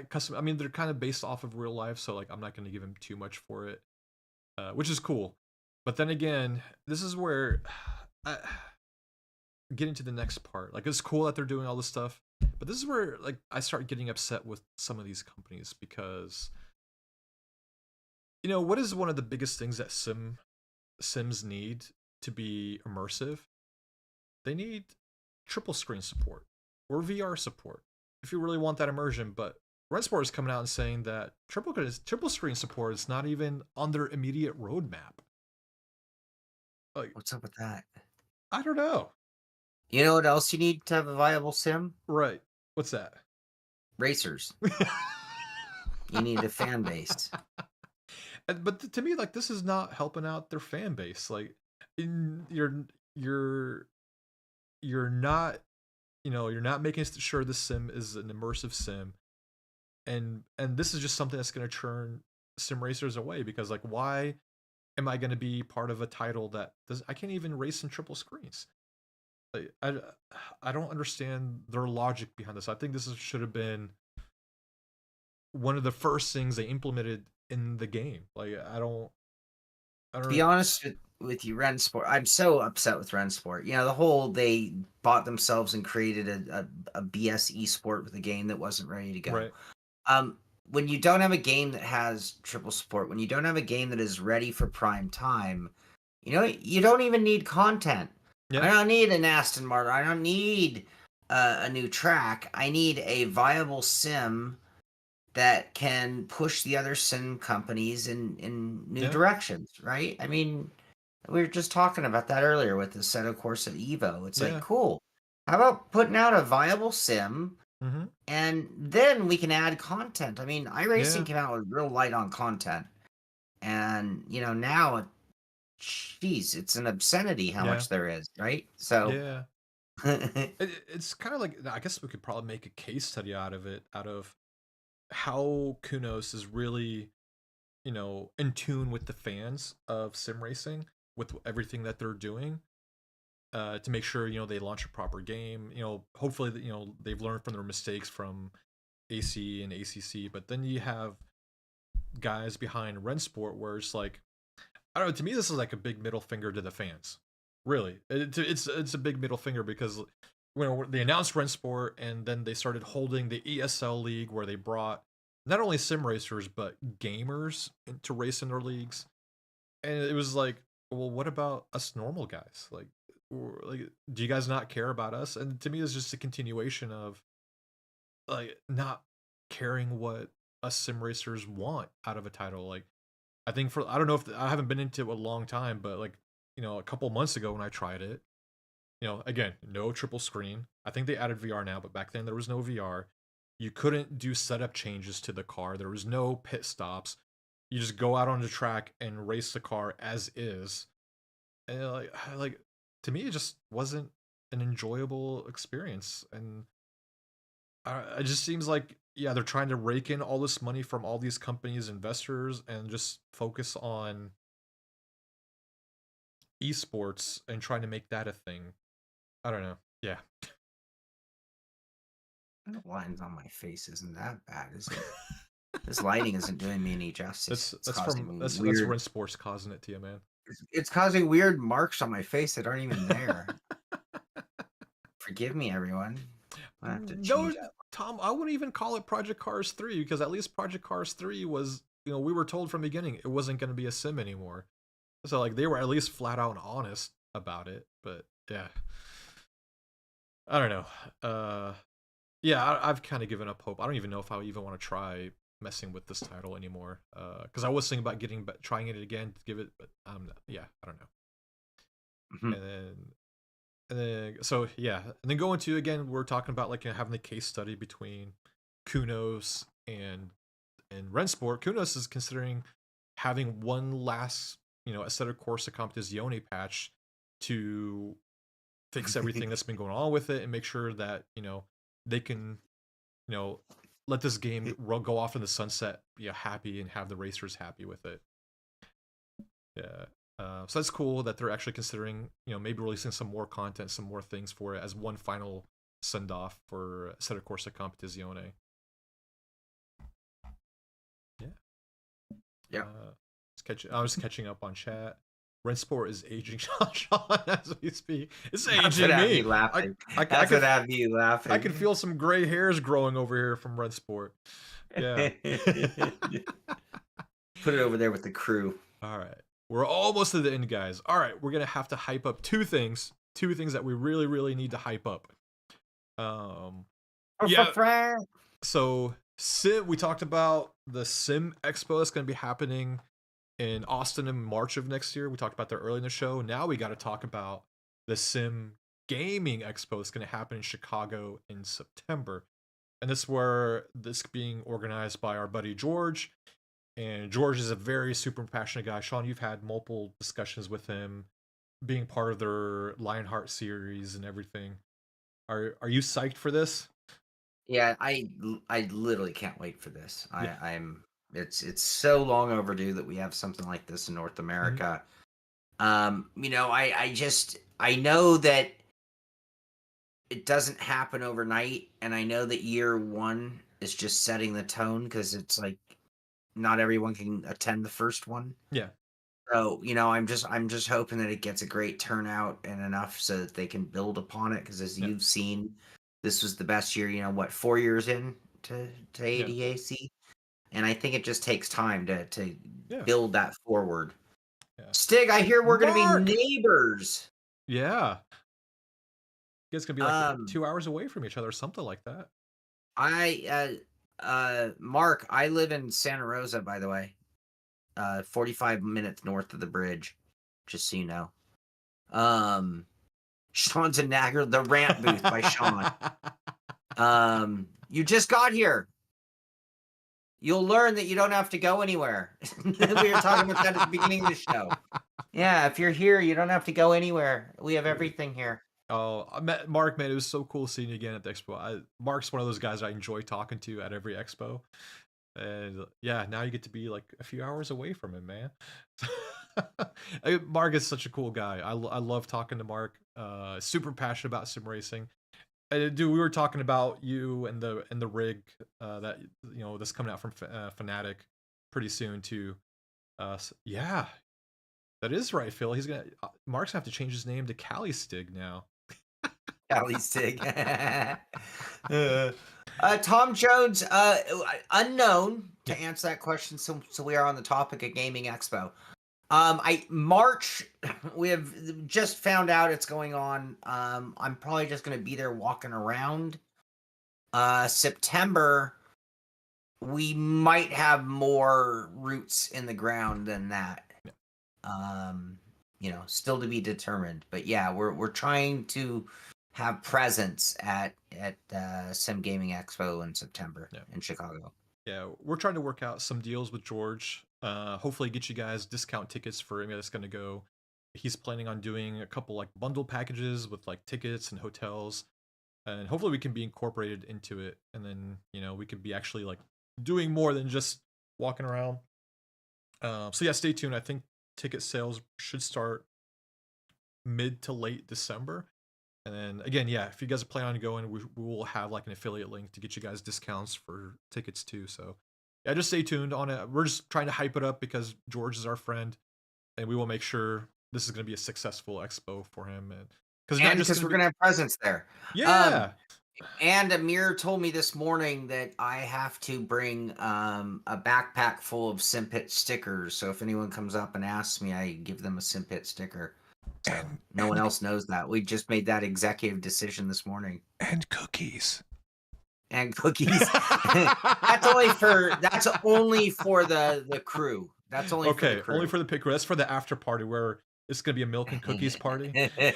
custom. I mean, they're kind of based off of real life, so like I'm not going to give them too much for it, which is cool. But then again, this is where getting to the next part. Like, it's cool that they're doing all this stuff, but this is where like I start getting upset with some of these companies because, what is one of the biggest things that Sims need to be immersive? They need triple screen support or VR support if you really want that immersion. But Rensport is coming out and saying that triple screen support is not even on their immediate roadmap. Like, what's up with that? I don't know. You know what else you need to have a viable sim? Right. What's that? Racers. You need a fan base. But to me, like, this is not helping out their fan base. Like, you're not, you're not making sure the sim is an immersive sim, and this is just something that's going to turn sim racers away because, like, why am I going to be part of a title that I can't even race in triple screens? Like, I don't understand their logic behind this. I think this should have been one of the first things they implemented in the game. Like, I don't to be honest with you, Rensport, I'm so upset with Rensport. They bought themselves and created a BS esport with a game that wasn't ready to go. Right. When you don't have a game that has triple support, when you don't have a game that is ready for prime time, you don't even need content. Yeah. I don't need an Aston Martin. I don't need a new track. I need a viable sim that can push the other sim companies in new directions, right? I mean, we were just talking about that earlier with the Assetto Corsa Evo. It's like, cool. How about putting out a viable sim, and then we can add content? I mean, iRacing came out with real light on content, and now, geez, it's an obscenity how much there is, right? So it's kind of like, I guess we could probably make a case study out of how Kunos is really, in tune with the fans of sim racing, with everything that they're doing, to make sure they launch a proper game. Hopefully they've learned from their mistakes from AC and ACC. But then you have guys behind Rensport where it's like, I don't know. To me, this is like a big middle finger to the fans. Really, it's a big middle finger because when they announced Rensport and then they started holding the ESL league where they brought not only sim racers but gamers to race in their leagues, and it was like, well, what about us normal guys? Like, do you guys not care about us? And to me, it's just a continuation of like not caring what us sim racers want out of a title. Like, I think for I don't know if I haven't been into it a long time, but like a couple months ago when I tried it, again, no triple screen. I think they added VR now, but back then there was no VR. You couldn't do setup changes to the car. There was no pit stops. You just go out on the track and race the car as is. And like to me, it just wasn't an enjoyable experience. And it just seems like yeah, they're trying to rake in all this money from all these companies, investors, and just focus on esports and trying to make that a thing. I don't know. Yeah. The lines on my face isn't that bad, is it? This lighting isn't doing me any justice. That's Ren Sports causing it to you, man. It's causing weird marks on my face that aren't even there. Forgive me, everyone. I have to change No, that. Tom, I wouldn't even call it Project Cars 3 because at least Project Cars 3 was, we were told from the beginning it wasn't going to be a sim anymore. So like they were at least flat out honest about it, but yeah. I don't know. Yeah, I've kind of given up hope. I don't even know if I even want to try messing with this title anymore. Because I was thinking about trying it again to give it, but yeah, I don't know. Mhm. And then so yeah, and then going to again, we're talking about like having the case study between Kunos and Rensport. Kunos is considering having one last Assetto Corsa Competizione patch to fix everything that's been going on with it and make sure that they can let this game go off in the sunset, be happy and have the racers happy with it. Yeah. So that's cool that they're actually considering maybe releasing some more content, some more things for it as one final send off for Assetto Corsa Competizione. Yeah. Yeah. I was catching up on chat. Rensport is aging Shaun as we speak. It's That's aging what had me. me laughing. I That's what had me laughing. I can feel some gray hairs growing over here from Rensport. Yeah. Put it over there with the crew. All right. We're almost to the end, guys. All right. We're going to have to hype up two things that we really, really need to hype up. Yeah. So, we talked about the Sim Expo that's going to be happening in Austin in March of next year. We talked about that early in the show. Now we got to talk about the Sim Gaming Expo that's going to happen in Chicago in September. And this is where this being organized by our buddy George. And George is a very super passionate guy. Shaun, you've had multiple discussions with him, being part of their Lionheart series and everything. Are you psyched for this? Yeah, I literally can't wait for this. Yeah. It's so long overdue that we have something like this in North America. I know that it doesn't happen overnight, and I know that year one is just setting the tone because it's like not everyone can attend the first one. Yeah. So, I'm just hoping that it gets a great turnout and enough so that they can build upon it. Because as you've seen, this was the best year. 4 years in to ADAC, and I think it just takes time to build that forward. Yeah. Stig, I hear we're going to be neighbors. Yeah. You guys gonna be like 2 hours away from each other, or something like that. Mark, I live in Santa Rosa, by the way. 45 minutes north of the bridge, just so you know. Shaun's in Nagger, the rant booth by Shaun. You just got here. You'll learn that you don't have to go anywhere. We were talking about that at the beginning of the show. Yeah, if you're here, you don't have to go anywhere. We have everything here. Oh, I met Mark, man. It was so cool seeing you again at the expo. Mark's one of those guys I enjoy talking to at every expo. And yeah, now you get to be like a few hours away from him, man. Mark is such a cool guy. I love talking to Mark. Super passionate about sim racing. And dude, we were talking about you and the rig that that's coming out from Fnatic pretty soon too. Yeah, That is right, Phil. He's gonna Mark's gonna have to change his name to Cali Stig now. Cali Stig. Tom Jones, unknown to answer that question. So we are on the topic of Gaming Expo. March, we have just found out it's going on. I'm probably just going to be there walking around. September, we might have more roots in the ground than that. Still to be determined. But yeah, we're trying to have presence at Sim Gaming Expo in September in Chicago. Yeah, we're trying to work out some deals with George. Hopefully get you guys discount tickets for anybody that's gonna go. He's planning on doing a couple like bundle packages with like tickets and hotels, and hopefully we can be incorporated into it. And then we could be actually like doing more than just walking around. So yeah, stay tuned. I think ticket sales should start mid to late December. And then again, yeah, if you guys are planning on going, we will have like an affiliate link to get you guys discounts for tickets too. So yeah, just stay tuned on it. We're just trying to hype it up because George is our friend, and we will make sure this is going to be a successful expo for him. And because we're going to have presence there. Yeah. And Amir told me this morning that I have to bring a backpack full of Simpit stickers. So if anyone comes up and asks me, I give them a Simpit sticker. So no one else knows that. We just made that executive decision this morning. And cookies. And cookies. That's only for the crew. That's only for the crew. Only for the pit crew. That's for the after party where it's gonna be a milk and cookies party. Milk and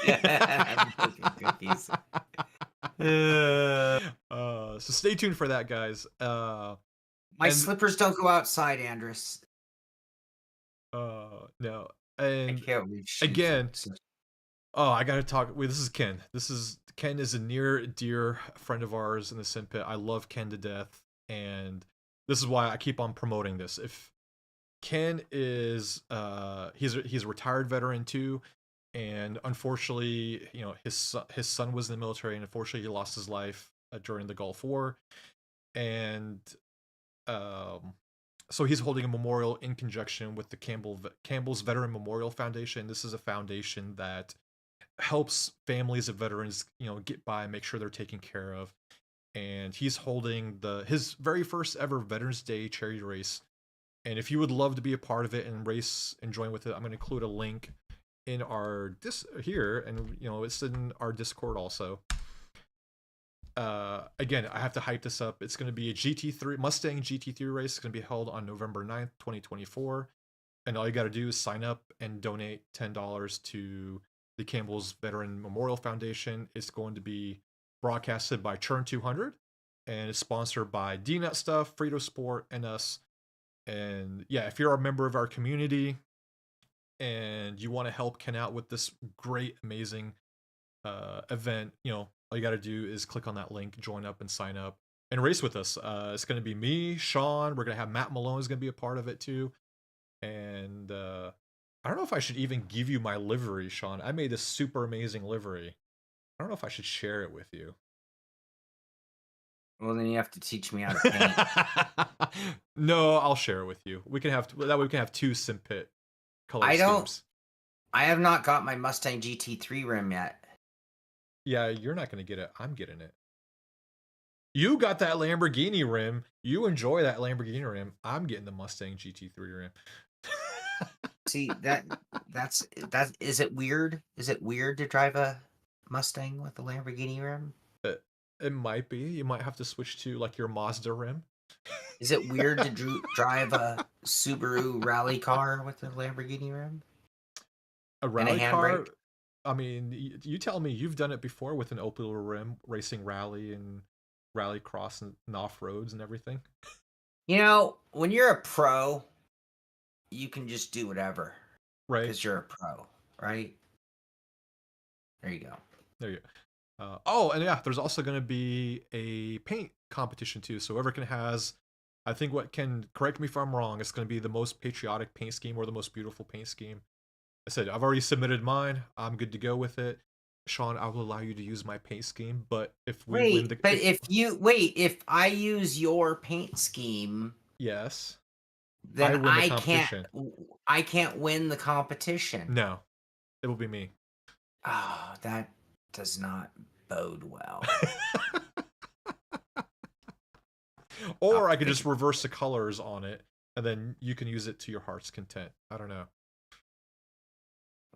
cookies. So stay tuned for that, guys. My slippers don't go outside, Andres. No. And I can't reach again, I gotta talk. Wait, this is Ken. Ken is a near dear friend of ours in the sim pit. I love Ken to death, and this is why I keep on promoting this. If Ken is he's a retired veteran too, and unfortunately, his son was in the military, and unfortunately, he lost his life during the Gulf War, and so he's holding a memorial in conjunction with the Campbell's Veteran Memorial Foundation. This is a foundation that helps families of veterans, get by and make sure they're taken care of. And he's holding his very first ever Veterans Day charity race. And if you would love to be a part of it and race and join with it, I'm going to include a link in our here, and it's in our Discord also. Again, I have to hype this up. It's going to be a Mustang GT3 race. It's going to be held on November 9th, 2024. And all you got to do is sign up and donate $10 to the Campbell's Veteran Memorial Foundation. It's going to be broadcasted by Churn 200, and it's sponsored by DNut Stuff, Frito Sport, and us. And yeah, if you're a member of our community and you want to help Ken out with this great, amazing event, all you got to do is click on that link, join up and sign up and race with us. It's going to be me, Shaun. We're going to have Matt Malone is going to be a part of it too. And I don't know if I should even give you my livery, Shaun. I made this super amazing livery. I don't know if I should share it with you. Well, then you have to teach me how to paint. No, I'll share it with you. We can have two Simpit color schemes. I have not got my Mustang GT3 rim yet. Yeah, you're not going to get it. I'm getting it. You got that Lamborghini rim. You enjoy that Lamborghini rim. I'm getting the Mustang GT3 rim. See, that's is it weird? Is it weird to drive a Mustang with a Lamborghini rim? It might be. You might have to switch to like your Mazda rim. Is it weird to drive a Subaru rally car with a Lamborghini rim? A rally car? I mean, you tell me. You've done it before with an Opel rim, racing rally and rally cross and off roads and everything. When you're a pro, you can just do whatever, right? Because you're a pro, right? There you go. There you go. And yeah, there's also going to be a paint competition too. So whoever has, I think what can correct me if I'm wrong, it's going to be the most patriotic paint scheme or the most beautiful paint scheme. I said I've already submitted mine. I'm good to go with it. Shaun, I will allow you to use my paint scheme, but if we win the if I use your paint scheme, yes, I Then win the competition. I can't win the competition. No, it will be me. Oh, that does not bode well. I'll Or have I to could think just about reverse the colors on it, and then you can use it to your heart's content. I don't know.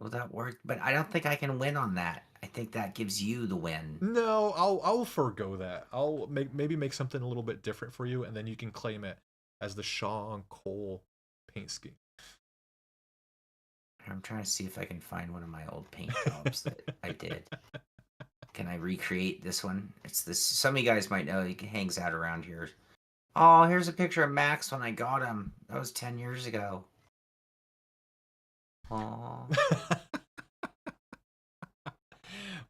will that work? But I don't think I can win on that. I think that gives you the win. No, I'll forgo that. I'll maybe make something a little bit different for you, and then you can claim it as the Shaun Cole paint scheme. I'm trying to see if I can find one of my old paint jobs that I did. Can I recreate this one? It's this. Some of you guys might know he hangs out around here. Oh, here's a picture of Max when I got him. That was 10 years ago. Oh.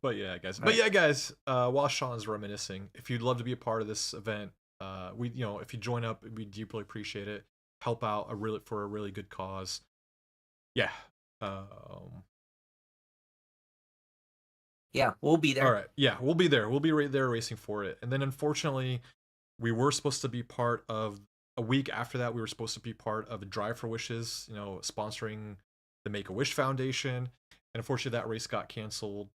But yeah, guys. While Sean's reminiscing, if you'd love to be a part of this event, if you join up, we deeply appreciate it. Help out for a really good cause. Yeah. Yeah, we'll be there. All right. Yeah, we'll be there. We'll be right there racing for it. And then unfortunately, we were supposed to be part of a week after that. We were supposed to be part of a Drive for Wishes, sponsoring the Make a Wish Foundation. And unfortunately, that race got canceled.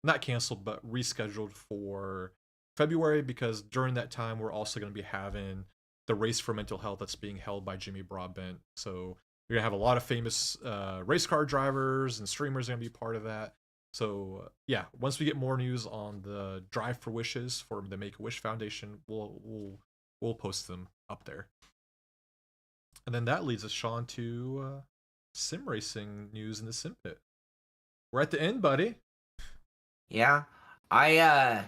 Not canceled, but rescheduled for February, because during that time, we're also going to be having the Race for Mental Health that's being held by Jimmy Broadbent. So we're going to have a lot of famous race car drivers and streamers going to be part of that. So yeah, once we get more news on the Drive for Wishes for the Make a Wish Foundation, we'll post them up there. And then that leads us, Sean, to sim racing news in the sim pit. We're at the end, buddy. Yeah. I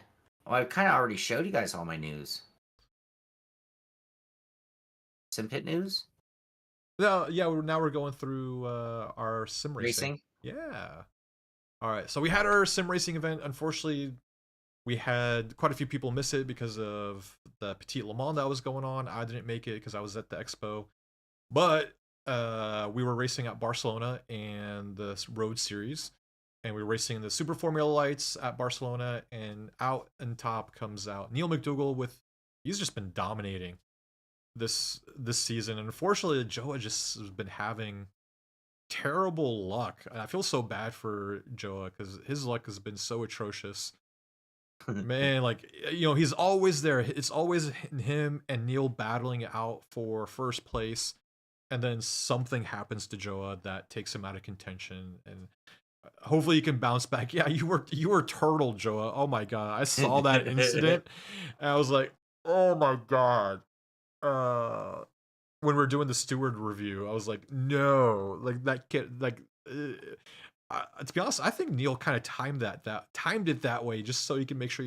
kind of already showed you guys all my news. Simpit news? No, yeah, now we're going through our sim racing. Racing? Yeah. All right. So we had our sim racing event. Unfortunately, we had quite a few people miss it because of the Petit Le Mans that was going on. I didn't make it because I was at the expo. But we were racing at Barcelona and the Road Series. And we were racing the Super Formula Lights at Barcelona. And out and top comes out Neil McDougall he's just been dominating this season. And unfortunately, Joa just has been having terrible luck. I feel so bad for Joa because his luck has been so atrocious. Man, he's always there. It's always him and Neil battling out for first place, and then something happens to Joa that takes him out of contention, and hopefully he can bounce back. Yeah, you were turtle, Joa. Oh my god, I saw that incident, and I was like, oh my god. When we were doing the steward review, I was like, no, like that kid, to be honest, I think Neil kind of timed it that way just so he can make sure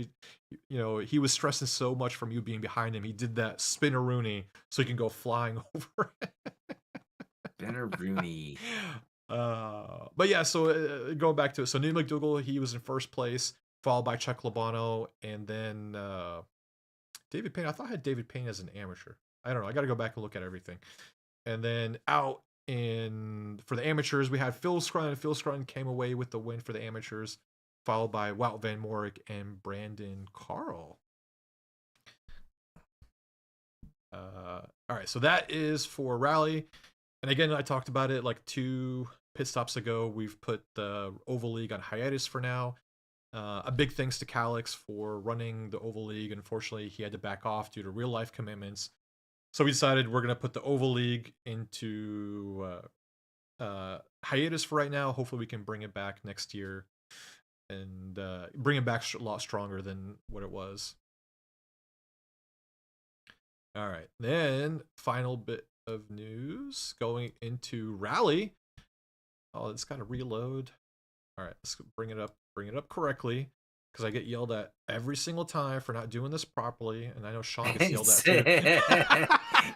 he was stressing so much from you being behind him. He did that spinneroonie so he can go flying over. Spinneroonie. But yeah, so going back to it, so Neil McDougall, he was in first place, followed by Chuck Labano, and then David Payne. I thought I had David Payne as an amateur. I don't know. I got to go back and look at everything. And then out for the amateurs, we had Phil Scrun. Phil Scrun came away with the win for the amateurs, followed by Wout Van Morik and Brandon Carl. All right, so that is for Rally. And again, I talked about it like 2 pit stops ago. We've put the Oval League on hiatus for now. A big thanks to Calix for running the Oval League. Unfortunately, he had to back off due to real life commitments. So we decided we're going to put the Oval League into hiatus for right now. Hopefully we can bring it back next year and bring it back a lot stronger than what it was. All right. Then final bit of news going into Rally. Oh, it's got to reload. All right, let's bring it up correctly, because I get yelled at every single time for not doing this properly, and I know Sean gets yelled at too.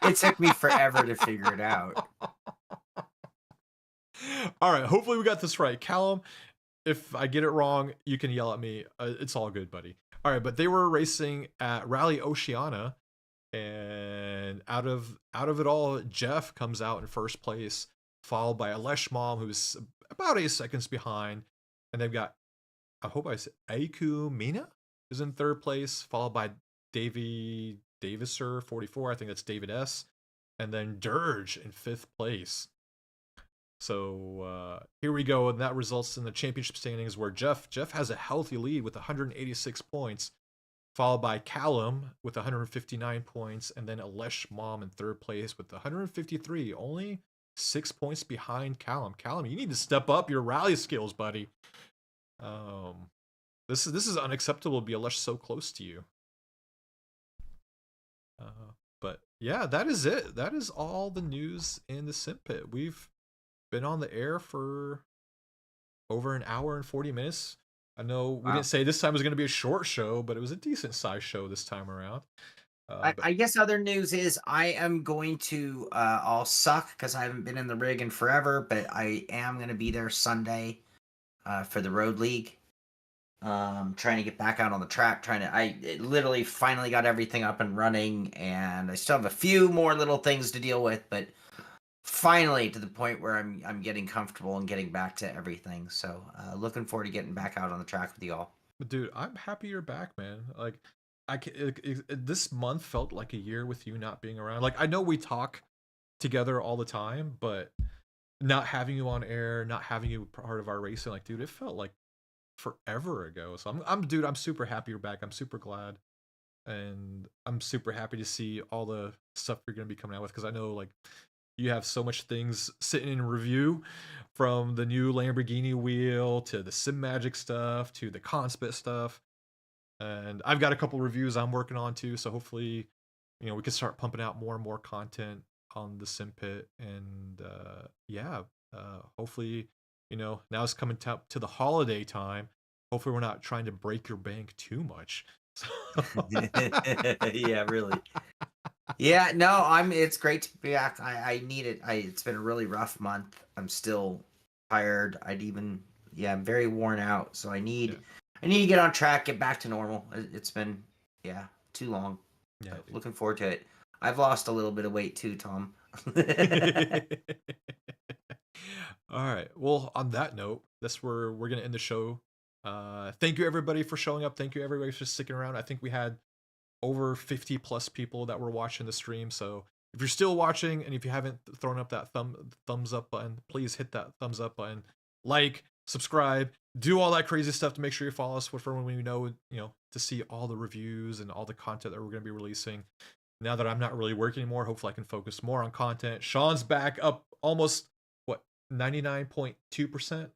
It took me forever to figure it out. All right, hopefully we got this right. Callum, if I get it wrong, you can yell at me. It's all good, buddy. All right, but they were racing at Rally Oceania, and out of it all, Jeff comes out in first place, followed by Alesh Mom, who's about 8 seconds behind. And they've got, I hope I said, Aiku Mina is in third place, followed by Davy Daviser, 44. I think that's David S. and then Dirge in 5th place. So here we go, and that results in the championship standings where Jeff has a healthy lead with 186 points, followed by Callum with 159 points, and then Alesh Mom in 3rd place with 153, only 6 points behind Callum. Callum, you need to step up your rally skills, buddy. This is unacceptable to be Alesh so close to you. But yeah, that is it. That is all the news in the Sim Pit. We've been on the air for over an hour and 40 minutes. I know we didn't say this time was going to be a short show, but it was a decent sized show this time around. I guess other news is I am going to I'll suck because I haven't been in the rig in forever, but I am going to be there Sunday for the Road League. Trying to get back out on the track. I literally finally got everything up and running, and I still have a few more little things to deal with, but finally to the point where I'm getting comfortable and getting back to everything. So looking forward to getting back out on the track with you all. But dude, I'm happy you're back, man. Like, this month felt like a year with you not being around. Like, I know we talk together all the time, but not having you on air, not having you part of our racing, like, dude, it felt like forever ago. So I'm super happy you're back. I'm super glad, and I'm super happy to see all the stuff you're gonna be coming out with, because I know, like, you have so much things sitting in review, from the new Lamborghini wheel to the Sim Magic stuff to the Conspit stuff. And I've got a couple reviews I'm working on too, so hopefully, we can start pumping out more and more content on the Sim Pit. And hopefully, now it's coming to the holiday time. Hopefully we're not trying to break your bank too much. Yeah, really. Yeah, no, it's great to be back. I need it. It's been a really rough month. I'm still tired. I'm very worn out. So I need to get on track, get back to normal. It's been too long. Yeah, looking forward to it. I've lost a little bit of weight too, Tom. All right. Well, on that note, that's where we're gonna end the show. Thank you everybody for showing up. Thank you everybody for sticking around. I think we had over 50 plus people that were watching the stream. So if you're still watching, and if you haven't thrown up that thumbs up button, please hit that thumbs up button, like, subscribe, do all that crazy stuff to make sure you follow us for when we know, to see all the reviews and all the content that we're going to be releasing. Now that I'm not really working anymore, hopefully I can focus more on content. Shaun's back up almost 99.2%.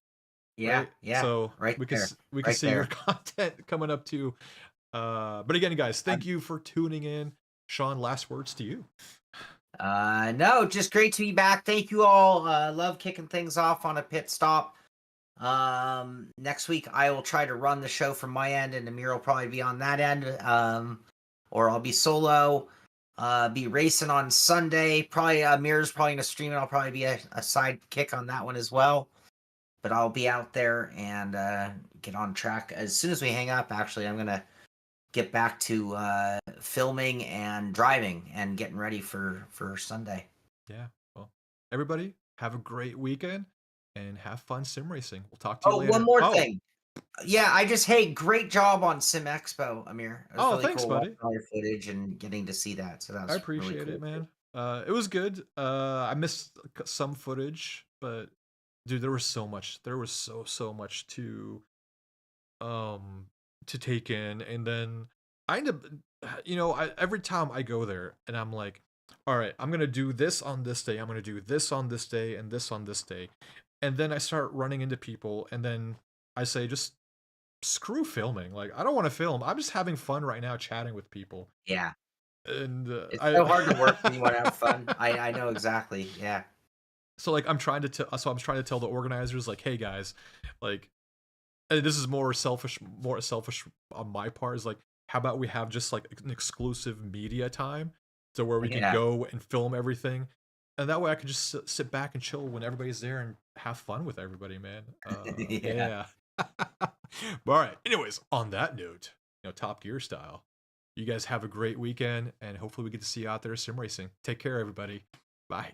Yeah, right? yeah. So right we can there. we can Right see there. your content coming up too. But again, guys, thank you for tuning in. Shaun, last words to you. No, just great to be back. Thank you all. Love kicking things off on a pit stop. Next week I will try to run the show from my end, and Amir will probably be on that end. Or I'll be solo. Be racing on Sunday. Probably Amir's probably gonna stream it. I'll probably be a sidekick on that one as well. But I'll be out there and get on track as soon as we hang up. Actually, I'm gonna get back to filming and driving and getting ready for Sunday. Yeah. Well, everybody, have a great weekend and have fun sim racing. We'll talk to you later. One more thing. Yeah, great job on Sim Expo, Amir. It was really thanks, cool buddy. watching all your footage and getting to see that. So that was I appreciate really it, cool. man. It was good. I missed some footage, but dude, there was so much. There was so much to take in, and then I end up, every time I go there, and I'm like, all right, I'm gonna do this on this day. I'm gonna do this on this day, and this on this day, and then I start running into people, and then I say, just screw filming. Like, I don't want to film. I'm just having fun right now, chatting with people. Yeah. And It's so hard to work when you want to have fun. I know exactly. Yeah. So like I'm trying to tell the organizers, like, hey guys, like, and this is more selfish on my part, is like, how about we have just like an exclusive media time, so where we can go and film everything, and that way I can just sit back and chill when everybody's there and have fun with everybody, man. Yeah. But all right. Anyways, on that note, Top Gear style, you guys have a great weekend, and hopefully we get to see you out there sim racing. Take care, everybody. Bye.